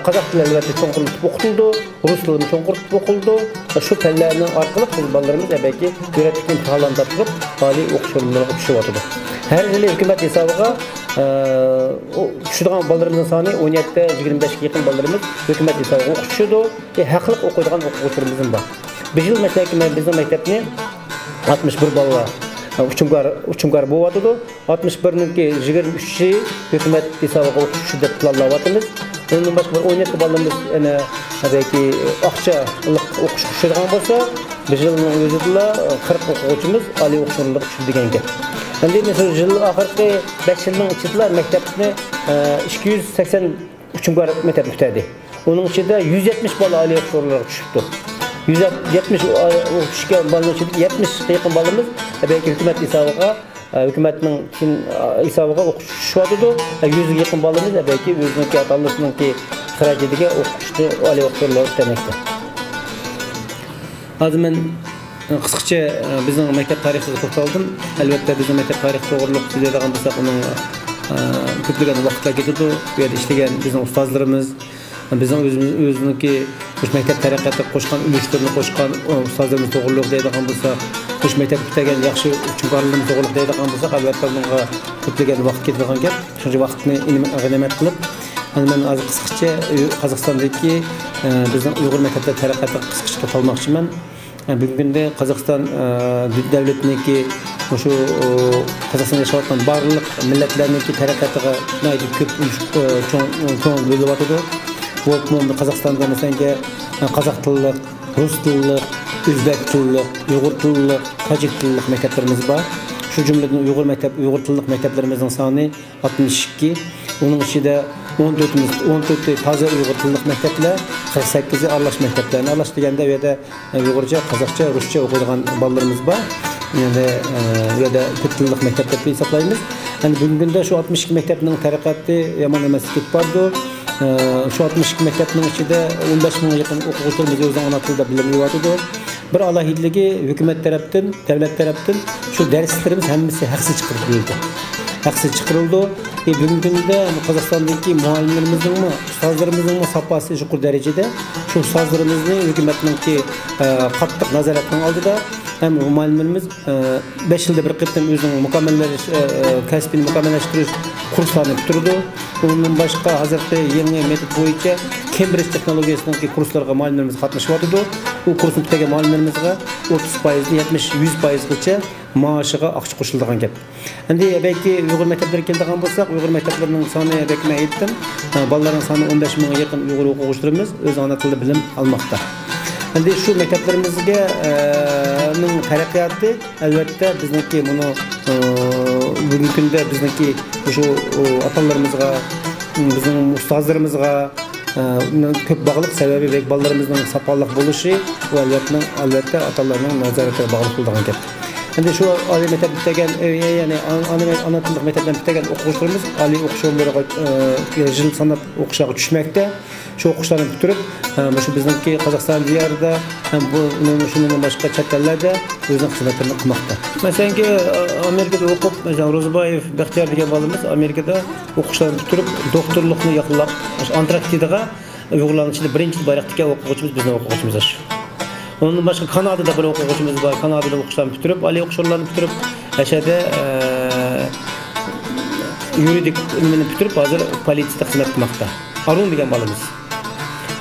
S16: Kazak dili elbette çoğunlaştırıp okutuldu, Rus dilini çoğunlaştırıp okutuldu. Şu fenlerinin arkalık biz balalarımız belki öğrettik imtihanlarını tartılıp hali okuş yollarına okuşuyordu. Her yıl hükümet hesabıga okuşuduğun balalarımızın sani 17'de 25'e yakın balalarımız hükümet hesabıga okuşuyordu. Haqlıq okuyduğun okuvchilarimizin var. Bir yıl mesela bizim mektepni 61 balla uchumgar bo'lyapti. 61'ninki 23'i hükümet hesabıga okuşu deb planlayapmiz. Ondan başka 17 ballarımız belki akçalık okuş kuşuyduğun bolsa, bir yılın özüdüla 40 okuvchimiz ali okuşlarında kuşu degan gap. Endi mesela yıl ahirgi 5 yılın içinde mektepni 283 mektep bitirdi. Onun içinde 170 bala ali okuşlarına düşüptü. 170 okuşgan balın içinde 70 yakın balımız belki hükümet hesabıga hükümetinin hesabıga okuşuyordu. 100'e yakın balımız belki özününki atalısınınki xarajetiga okuştu ali okuşlarına demektir. Hozir men qisqacha bizning maktab tarixiga to'xtaldim. Albatta bizning maktab tarixi to'g'riliq so'zlaydigan bo'lsak, uning ko'plagan vaqtlar ketadi. Bu yerda ishlagan bizning ustozlarimiz, bizning o'zininki maktab taraqqiyotga qo'shgan ulushlarni qo'shgan ustozlarimiz to'g'riliq deydigan bo'lsak, maktab bitirgan yaxshi uchunkorlarimiz to'g'riliq deydigan bo'lsak, albatta bunga ko'plagan vaqt ketadigan gap. Shuncha vaqtni g'animat qilib, men hozir qisqacha Qozog'istondagi bizning Uyg'ur maktablar taraqqiyotiga qisqacha to'xtalmoqchiman. Bugungi kunda Qozog'iston davlatiniki şu Qozog'istonda yashayotgan barliq millatlarniki taraqqiyotiga ko'p cho'ng bo'lib o'tadi. Bu Qozog'istonda masalan қазақ тыллық, рус тыллық, өзбек тыллық, ұйғыр тыллық, тәжік тыллық мектептерimiz бар. Şu cümleden Uygur tıllık mekteplerimizin sani 62. Onun içinde 14 taze Uygur tıllık mektepler, 48'i Arlaş mekteplerine. Arlaş degende ya da Uygurca, Kazakça, Rusça okuyan ballarımız var. Ya da Türk tıllık mektepleri hesaplayımız. Yani bugün de şu 62 mektebinin tarikatı yaman emas bardı. Şu 62 mektebinin içinde 15 bin yakın okuyucularımız özden ana tilde bilim vardı. Bir alahidligi hükümet tarafından, devlet tarafından şu derslerimiz hemmisi haksız çıkarıldı. Haksız çıkarıldı. Bugün günde Kazakistan'daki muallimlerimizin mi, ustazlarımızın mı sapası yukarı derecede. Şu ustazlarımızı hükümetin katlık nazaretten aldı da hem muallimlerimiz 5 yılda bir kıptım özünün kasbini mükemmelleştiriş kurslarını bitirdi. Bunun başka hazırda yeni metot boyunca Cambridge teknolojisindeki kurslarga muallimlerimiz katlaşıp vardı. Bu kursun bitegen muallimlerimizge 30%, 70-100%gacha maaşıga akçı koşulduğun gap. Endi belki Uygur mektepleri keldiğen bolsak, Uygur mekteplerinin sani belki men aytdım. Balaların sani 15 mingga yakın Uygur okuyucularımız öz ana tilde bilim almakta. Endi şu mekteplerimizge taraqqiyatı albatta bizniki bunu bugungi kunda bizniki şu atalarımızga, bizning ustozlarimizga köp bağlıq sebebi ve balalarımızın sapalıq buluşu ve albatta atalarının nazarete bağlı kıldığın gap. Endi şu ali mektep bitegen yani ana tillik mektepten bitegen okuyucularımız ali okuşlarga jıl sanap okuşaga düşmekte. Şu okuşlarını bitirip şu bizdeki Kazakistan diyarında hem bu şunun başka çetelerde özünün hizmetlerini kılmakta. Mesela ki Amerika'da okup mesela Rozbayev, Bekhtiyar degan balımız Amerika'da okuşlarını bitirip doktorluğunu yakınlap Antarktida'ga Uygurların içinde birinci bayraktaki okuyucumuz bizden okuyucumuz. Onun başka Kanada'da bir okuyucumuz var. Kanada'da okuşlarını bitirip Ali okuşlarını bitirip aşağıda yuridik ilmini bitirip hazır politsiyada hizmet kılmakta. Arun degan balımız.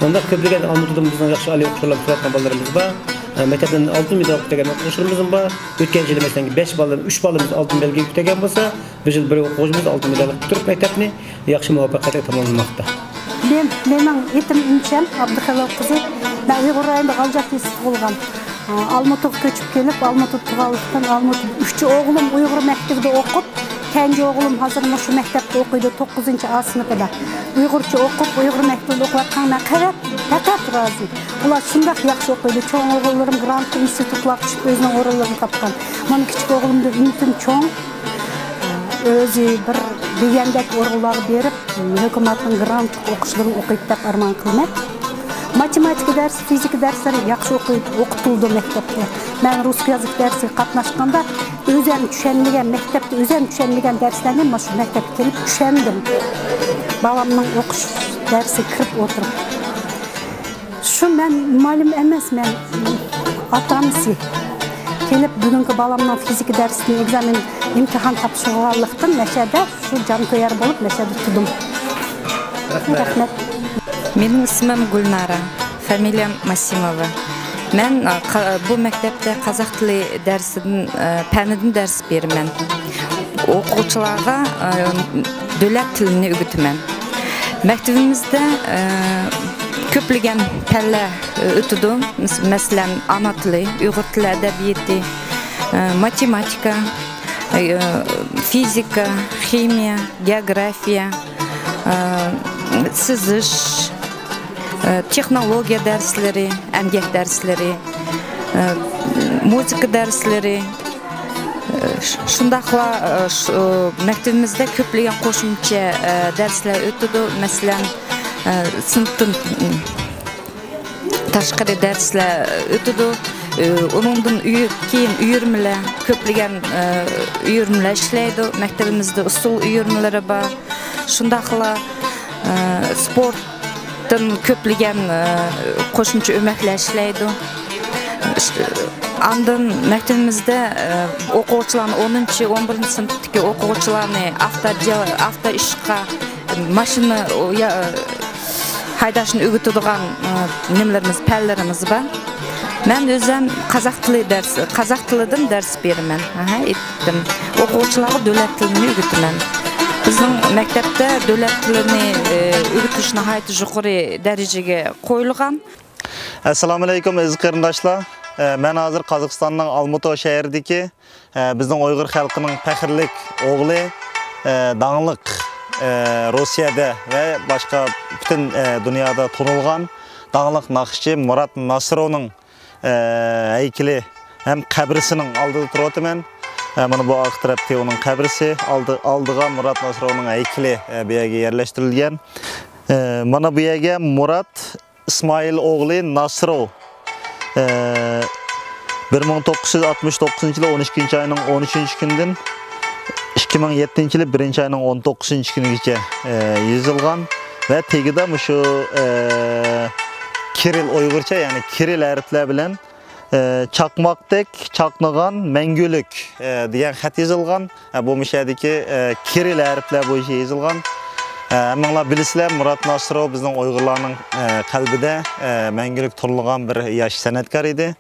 S16: Onda köplegen Almatı'da bizden yaxşı Ali okuşlarla bitiratkan balalarımız var. Mektepten altın medal kütegen okuşlarımız var. Ötken yılı mesela 5 ballarım, 3 ballarımız altın belge kütegen bolsa, bir yıl bir okuyucumuz altın medal bitirip mektepni yaxşı muvaffaqiyatla tamamlamakta.
S17: Менің етім Үнчен Абдықалау қызы. Мен Uyghur районында Қалжақ есі болған. Алматыға көчіп келіп, Алматы туғалықтан Алматы 3 oğlum Uyghur мектебінде оқып, Kendi oğlum hazır şu mektepte okuydu 9. A sınıfında. Uygurca okup Uyghur mektebinde okuyatkanına fakat razı. Ular şundaq yaxşı okuydu. Çoğun oğullarım grant institutlar çıkıp özünün oralarını tapkan. Benim küçük oğlumda ümitim çoğun. Özü bir degендek oğulları berip, hükümetin grant okuşlarını okuyup dep armağan kılmak. Matematika dersi, fizika dersleri yaxşı okutuldu mektepte. Ben Rus yazık dersi katnaşkanda özen düşenligen, mektepte özen düşenligen derslerden şu mektepte gelip düşendim. Babamın okuş dersi kırıp oturup. Şu ben malum emas, ben atamsı. Gelip bugünkü balamdan fizika dersini egzamin imtihan tapşırıqlıqtım. Meşede şu can koyar bolup meşede tudum. Rahmet.
S18: Benim ismim Gulnara, familiyam Masimova. Ben bu mektepte Kazak tili dersinin, pənidin ders berimen. Okuyucularga dövlət tilini ögütümen. Mektebimizde köplegen pəlle ötüdüm. Mesela ana tili, Uyghur tili edebiyatı, matematika, fizika, kimya, geografiya, siziş, texnologiya dersleri, emgek dersleri, müzik dersleri, şundaqla mektebimizde köplegen qo'shimcha dersler ötüdü. Mesela sınıftın tashqari dersler ötüdü. Onundan keyin uyurmalar, köplegen uyurmalar işleydi. Mektebimizde usul uyurmaları var. Şundaqla sportdan köplegen qo'shimcha ömekler işleydi. Andan mektebimizde okuyucularni 10-11 sınıftaki okuyucularni avto ishqa mashina haydashni ögütüdigan nimelerimiz, pəllerimiz var. Ben özüm Kazak tilidan ders berimen. Ettim. Okuyucularga dövlət tilini ögütümen. Bizim mektepte dövlət tilini ögütüş nahayat yuqori derecege koyulgan.
S1: Assalomu alaykum aziz qarindoshlar. Men hozir Qozog'istonning Almaty shahridagi bizning Uyg'ur xalqining faxrlik o'g'li, dаңlıq Rossiyada va boshqa butun dunyoda tanilgan dаңlıq naqshchi Murat Nasrovning haykali ham qabrisining oldida turibman. Mana bu arqa tarafda uning qabrisi, oldiga Murat Nasrovning haykali bu yerga yerlashtirilgan. Mana bu yerga Murat İsmail oğlu Nasrov 1969 yılı 12. ayının 13. gündən 2007 yılı 1. ayının 19. günügacha yazılgan ve tegida şu Kiril Uygurcha, yani Kiril harfler bilen çakmakdek çaknagan mengülük degan xat yazılgan. Bu müşədiki Kiril harfler bu işe yazılgan. Əmіңlər bilisizlər, Murat Nasrov bizning Uyg'urlarning qalbida мәңгілік turulgan bir yosh san'atkor edi.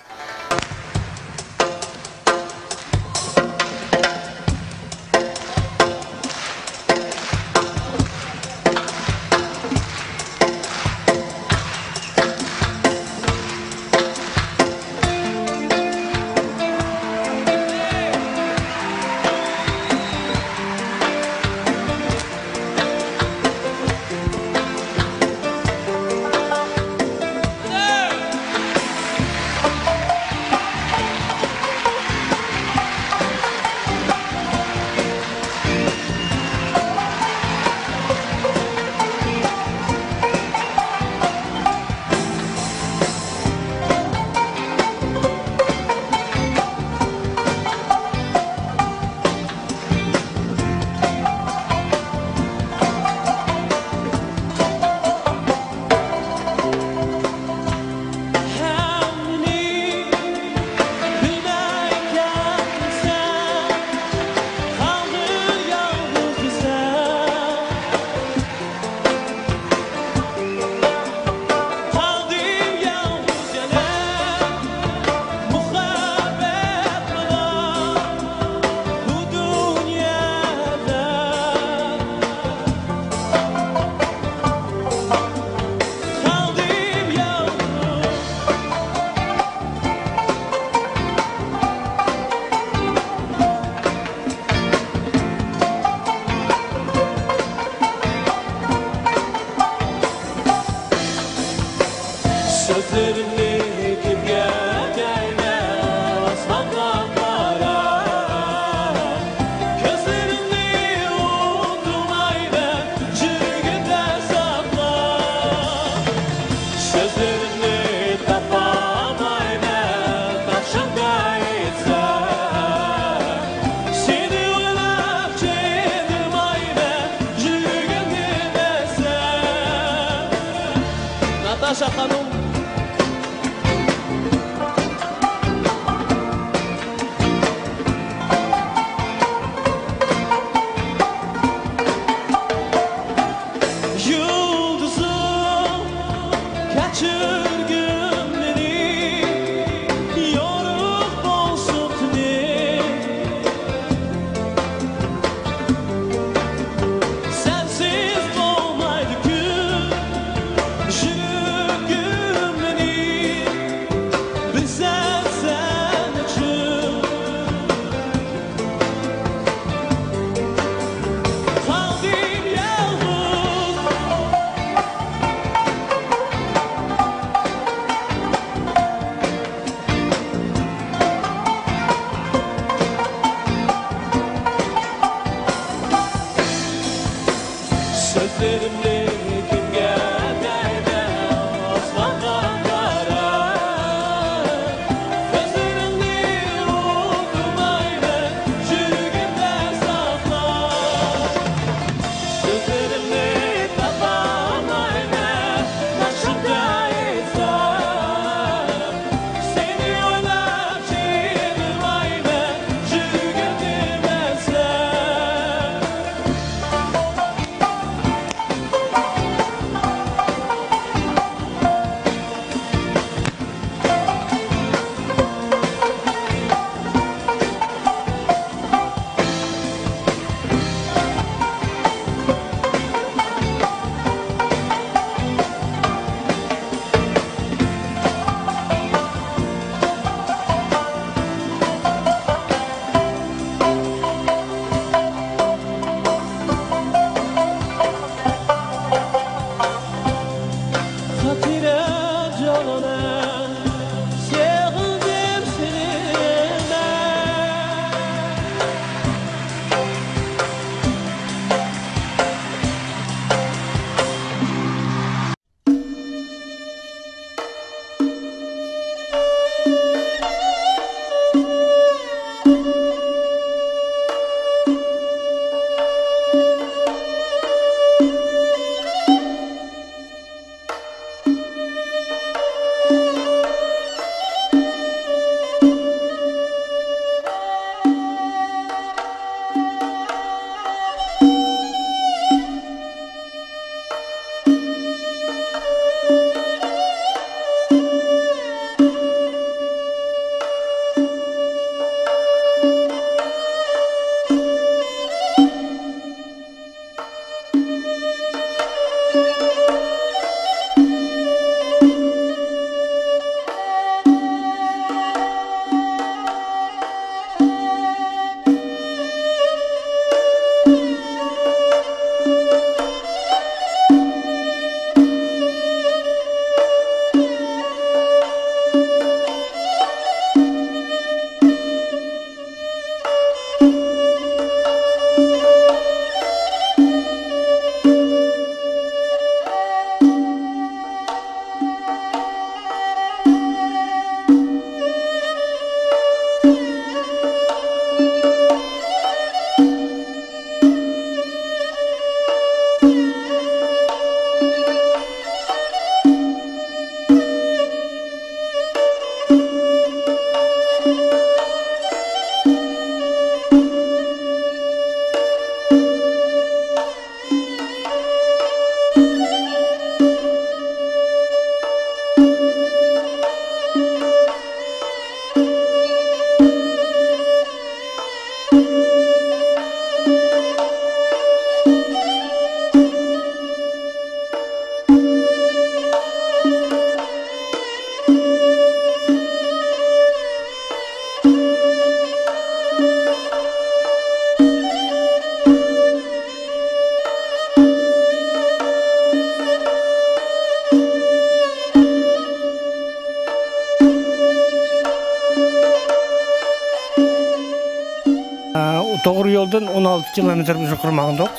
S19: doğru yoldan 16 kilometr biz kurmağındık.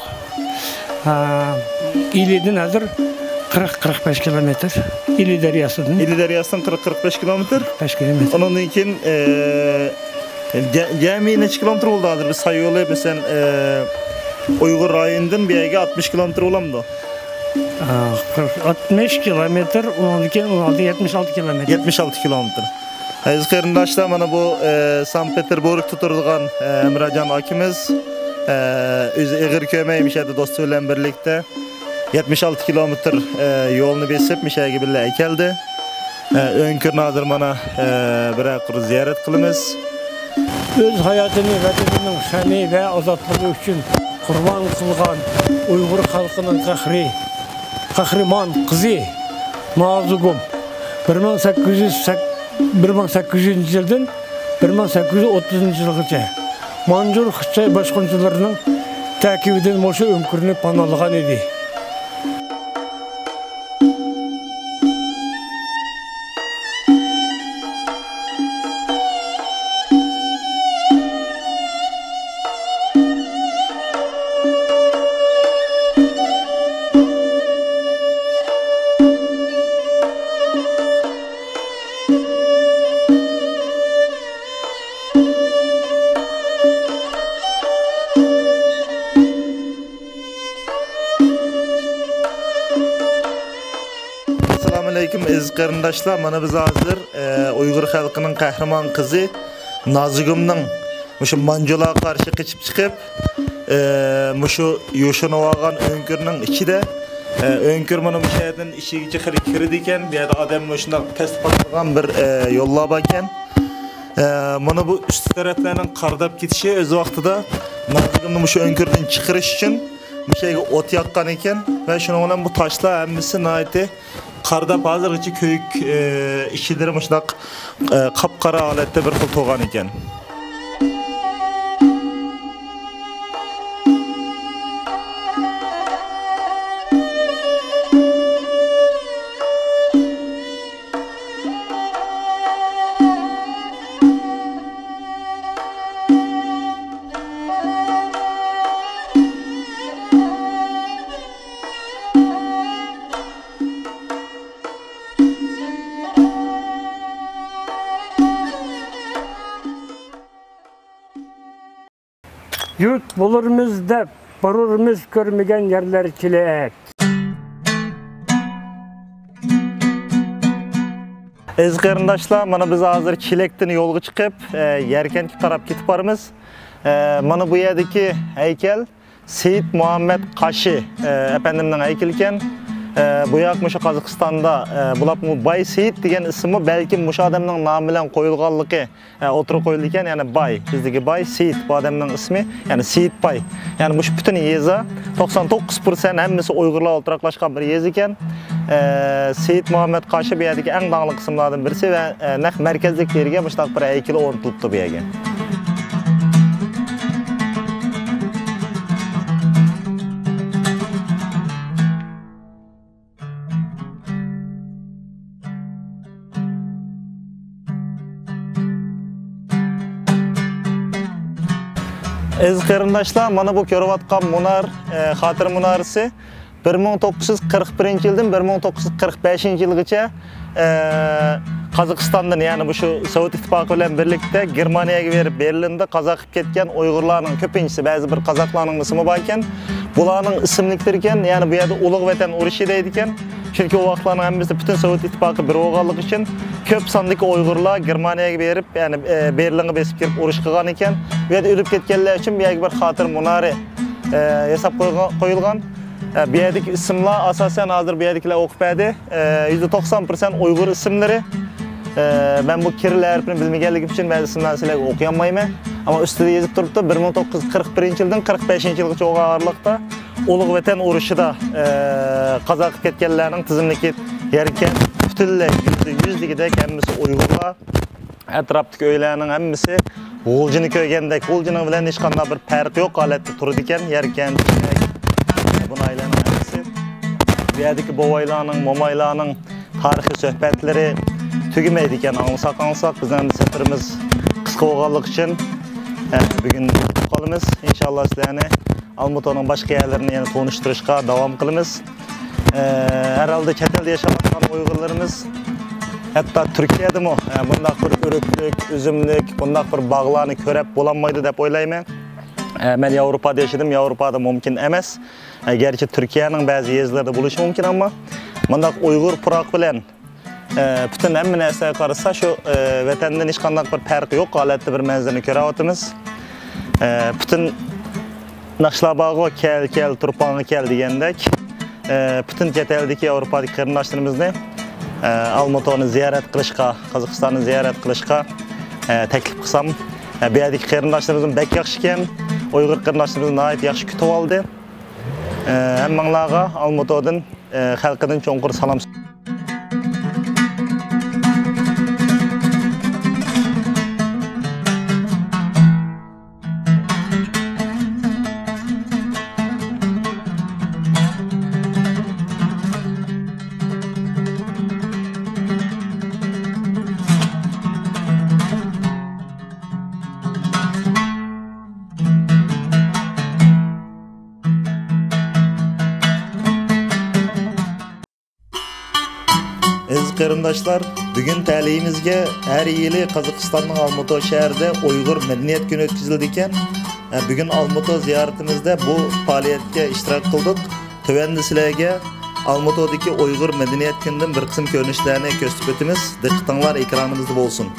S19: İli'den hazır 40-45 kilometr. İli deryasından.
S1: İli deryasından 40-45 kilometr.
S19: 5 kilometr.
S1: Onun için cami neçe kilometr oldu hazır? Biz sayılı mesela Uygur rayonundan bir yere 60 kilometr olamdı.
S19: 60 kilometr, onun için 76 kilometr.
S1: 76 kilometr. Aziz qarindoshlar, mana bu Sankt Peterburg tuturgan Emrecan akimiz o'zi ig'ir ko'maymişadi do'sti bilan birlikda 76 kilometr yo'lni besib mishaga birga keldi. Önkürni hozir mana bir aqr ziyorat qilamiz.
S19: Öz hayotini vatanining sha'ni va ozodligi uchun qurbon qilgan Uyg'ur xalqining qahramon qizi Nazigum 1800 yıldan 1830 yılgacha Manjur Xitoy boshqonchilarining ta'kibidan o'sha o'nkirni panohlagan edi.
S1: Aziz qarindoshlar, mana biz hozir Uyg'ur xalqining qahramon qizi Nazigumning mushu Manjulaga qarshi qochib chiqib, mushu yo'shinib olgan o'nkirning ichida o'nkir mana bu yerdan ishigicha kirdi ekan, bu yerda odam shunday past qolgan bir yo'llab ekan. Mana bu üst taraflarning qardab ketishi o'z vaqtida Nazigumni mushu o'nkirdan chiqarish uchun bu yerga o't yoqqan ekan va shuning bilan bu toshlar hammasi noiti qardab hozirgacha ko'yik ishidiri mushdaq qop-qora holatda bir xil to'g'an ekan.
S19: Yurt bulurumuz da barurumuz görmegen yerler çilek.
S1: Aziz qarindoshlar, mana biz hozir Chilekdan yo'lga chiqib, Yarkentga qarab ketib boramiz. Mana bu yerdagi haykal Seyit Muhammad Qashi efendimning haykali ekan. Bu yoq mushu Qozog'istonda bulapmu Bay Seyit degan ismi balki mushu odamning nomi bilan qo'yilganligi o'tirib qo'yilgan, ya'ni Bay, bizdagi Bay Seyit bu odamning ismi, ya'ni Seyit Bay. Ya'ni mush butun yeza 99% hammasi Uyg'urlar o'tiraqlashgan bir yez ekan. Seyit Muhammad Qashi bu yerdagi eng dangli qismlardan birisi va naq markazdagi yerga mushtaq bir haykal o'rnatilibdi bu yerga. Aziz qarindoshlar, mana bu ko'rayotgan munar, xotir munarasi 1941-yildan 1945-yilgacha Qozog'istondan, ya'ni bu shu Sovet ittifoqi bilan birlikda Germaniyaga berib Berlinda qazo qilib ketgan Uyg'urlarning ko'pinchisi, ba'zi bir qozoqlarning ismi bor ekan. Bularning ismliklari ekan, ya'ni bu yerda Ulug' Vatan urushi deydi ekan. Chunki o vaqtlarning hammasi butun Sovet ittifoqi bir bo'lganligi uchun ko'p sondagi Uyg'urlar Germaniyaga berib, ya'ni Berlinga besib kirib urush qilgan ekan. Bu yerda o'lib ketganlar uchun bu yerga bir xotir munari yasab qo'yilgan. Bu yerdagi ismlar asosan hozir bu yerdagilar o'qib berdi. %90% Uyg'ur ismlari. Ben bu kiril harfini bilmaganligim uchun ba'zi ismlarni sizlarga o'qiy olmayman. Ammo ustida yozib turibdi 1941-yildan 45-yilgacha bo'lgan oralikda Ulug' Vatan urushida qazo qilib ketganlarning tizimligi Yarkent butunlay %100'ligidek hammasi Uyg'urlar. Atrofdagi uylarning hammasi G'uljini ko'rgandek, G'uljini bilan hech qanday bir farq yo'q holatda turadi ekan. Yarkent buni aylanib hammasi bu yerdagi boboylarning, momoylarning tarixiy suhbatlari tügümeydi ekan, anlasak bizden safarimiz qisqa bo'lganligi uchun bugun qilamiz. Inshaalloh sizlarni Almatoning boshqa yerlarini yana tanishtirishga davom qilamiz. Herhalde chet elda yashayotgan Uyg'urlarimiz hatto Turkiyadami bunday bir o'riklik, uzumlik, bunday bir bog'larni ko'rib bo'lanmaydi deb o'ylayman. Men Yevropada yaşadım, Yevropada mümkün emas. Gerçi Türkiye'nin bazı yerlerinde bo'lishi mumkin, ammo bunday Uyg'ur puroq bilan bütün hamma narsaga qarasa shu vatandan hech qanday bir farqi yo'q, holatda bir manzarani ko'ryapmiz. Bütün Naqshbag'ga kel, Turponga kel degandek, bütün chet eldagi Yevropadagi qarindoshlarimizni Almatoni ziyorat qilishga, Qozog'istonni ziyorat qilishga taklif qilsam, bu yerdagi qarindoshlarimiz bek yaxshi ekan, Uyg'ur qarindoshlarimiz nihoyat yaxshi kutib oldi. Hammanglarga Almatodan xalqidan cho'nqur salom. Qarindoshlar, bugun ta'limimizga har yili Qozog'istonning Almato shahrida Uyg'ur madaniyat kuni o'tkazildi ekan. Bugun Almato ziyoratimizda bu faoliyatga ishtirok qildik. Tuvanda sizlarga Almatodagi Uyg'ur madaniyat kunidan bir qism ko'rinishlarni ko'rsatib o'tamiz. Diqqatinglar ekranimizda bo'lsin.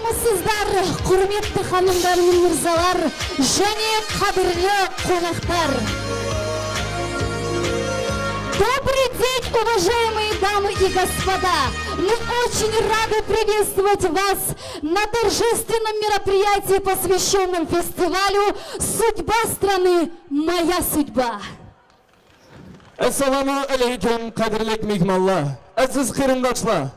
S20: Армысыздар, құрметті ханымдар мен мырзалар, және қадірлі қонақтар. Добрый день, уважаемые дамы и господа! Мы очень рады приветствовать вас на торжественном мероприятии, посвященном фестивалю «Судьба страны. Моя судьба».
S2: Assalamu alaikum, qadrlik mehmonlar, aziz qarindoshlar.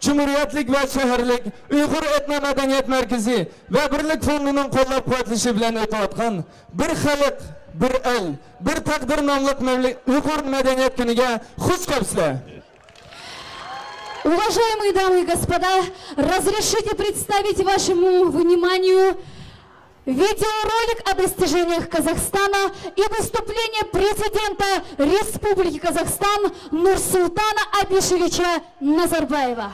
S2: Cumhuriyetlik ve şehirlik Uyghur Etno Medeniyet Merkezi ve Birlik Fondu'nun qo'llab-quvvatlashi bilan o'tayotgan bir xalq, bir el, bir taqdir nomli Uyghur Medeniyet Kuniga xush kelibsizlar.
S20: Уважаемые дамы и господа, разрешите представить вашему вниманию видеоролик о достижениях Казахстана и выступление президента Республики Казахстан Нурсултана Абишевича Назарбаева.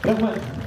S2: Rahmat.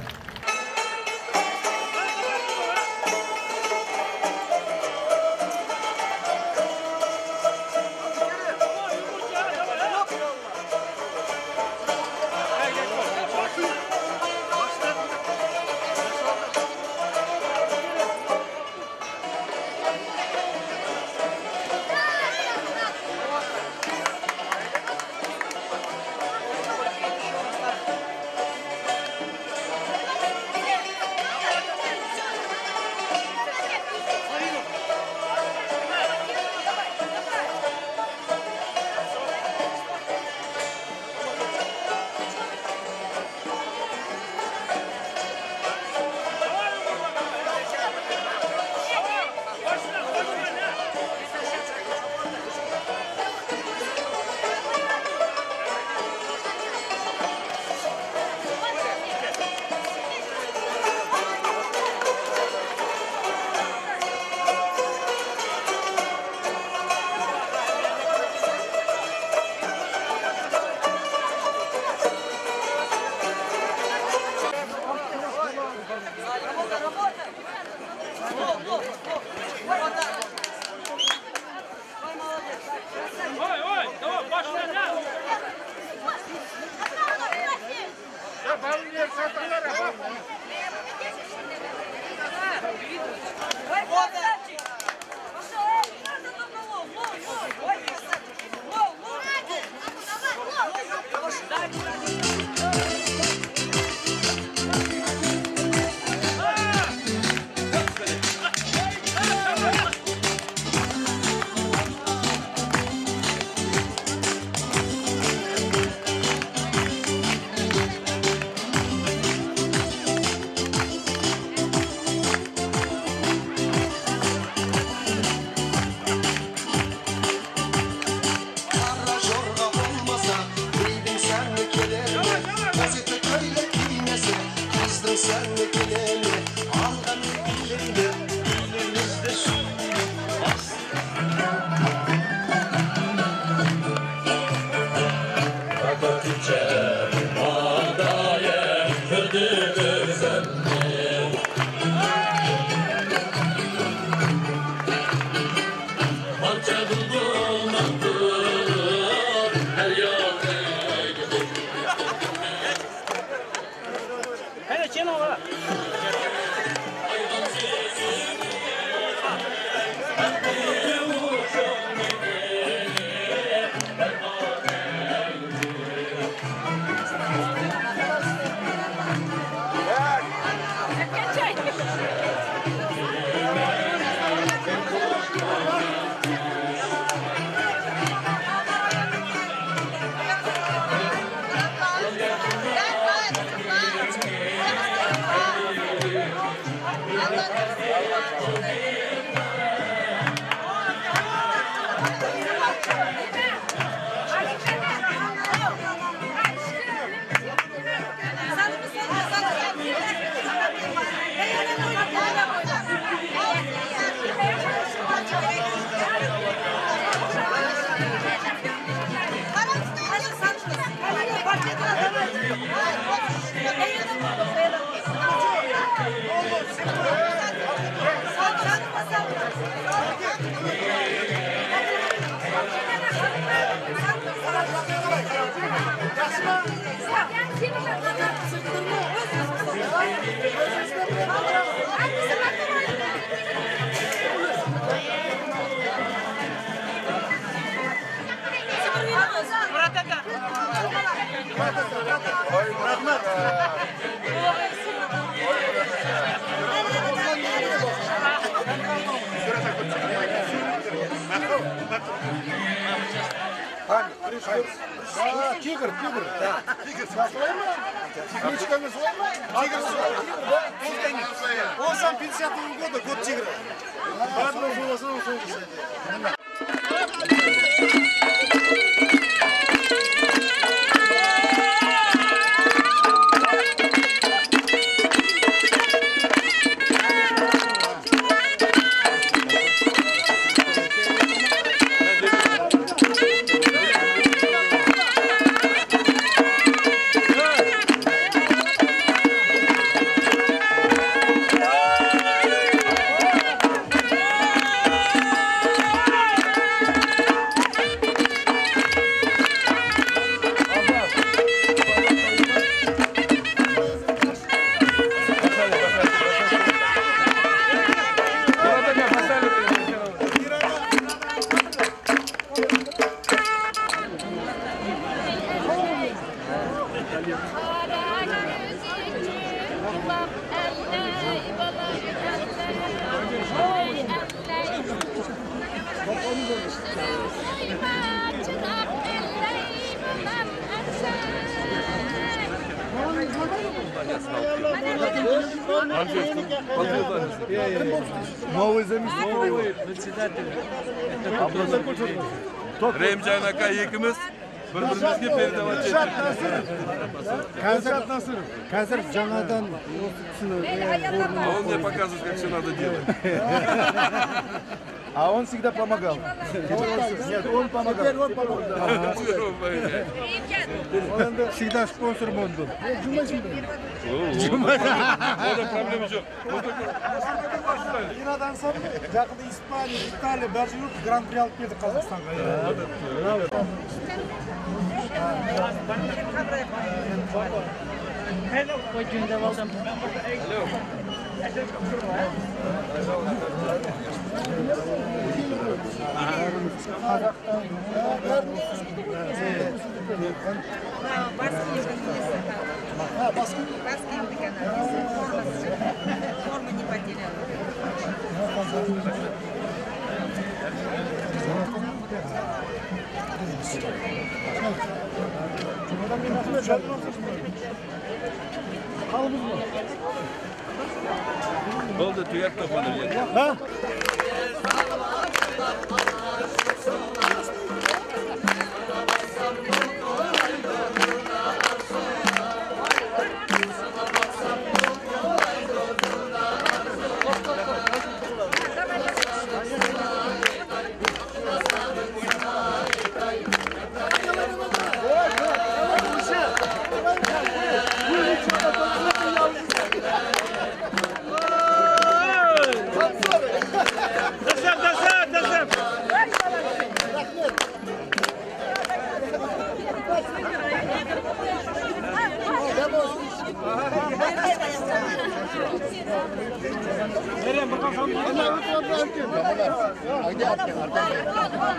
S21: Тигр. Техничками свой? Он сам 50-го года, год тигра. Поэтому в основном Новый заместитель.
S3: Ремжан ака екіміз бір-бірімізге передавать етіп.
S21: Қазір жаңадан
S3: Он мне показывает, как все надо делать.
S21: А он всегда помогал. Нет, он помогал. Теперь он помогал. Он всегда спонсор был.
S3: Одан проблема жоқ.
S21: Инадан соң жақында Испания, Италия, бәрі жүріп гран-при алып келді Қазақстанға.
S9: Ой, жөндеп алдым.
S18: Форму не потеряла.
S3: Болды, түйек тоқылды.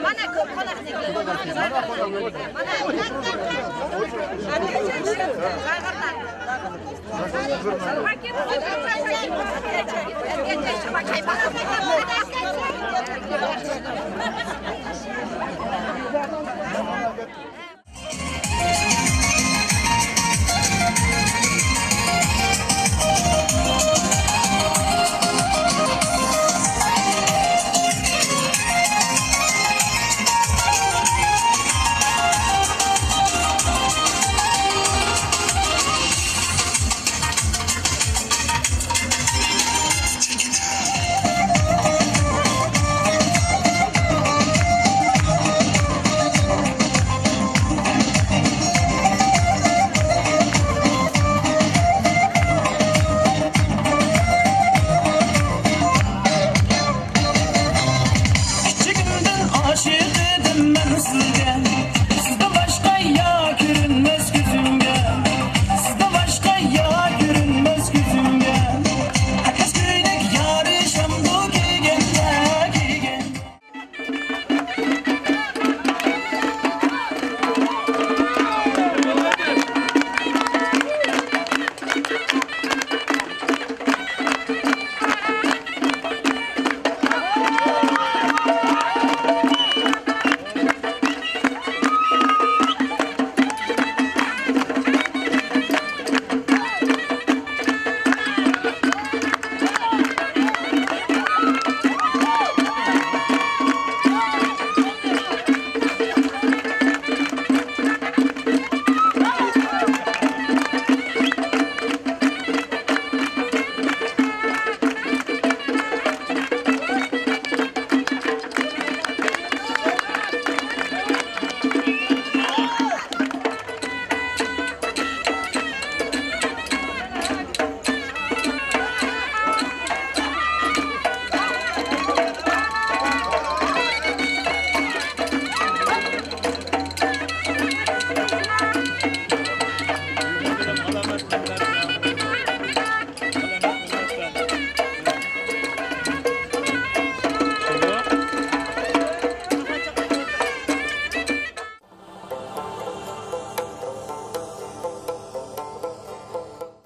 S21: Mana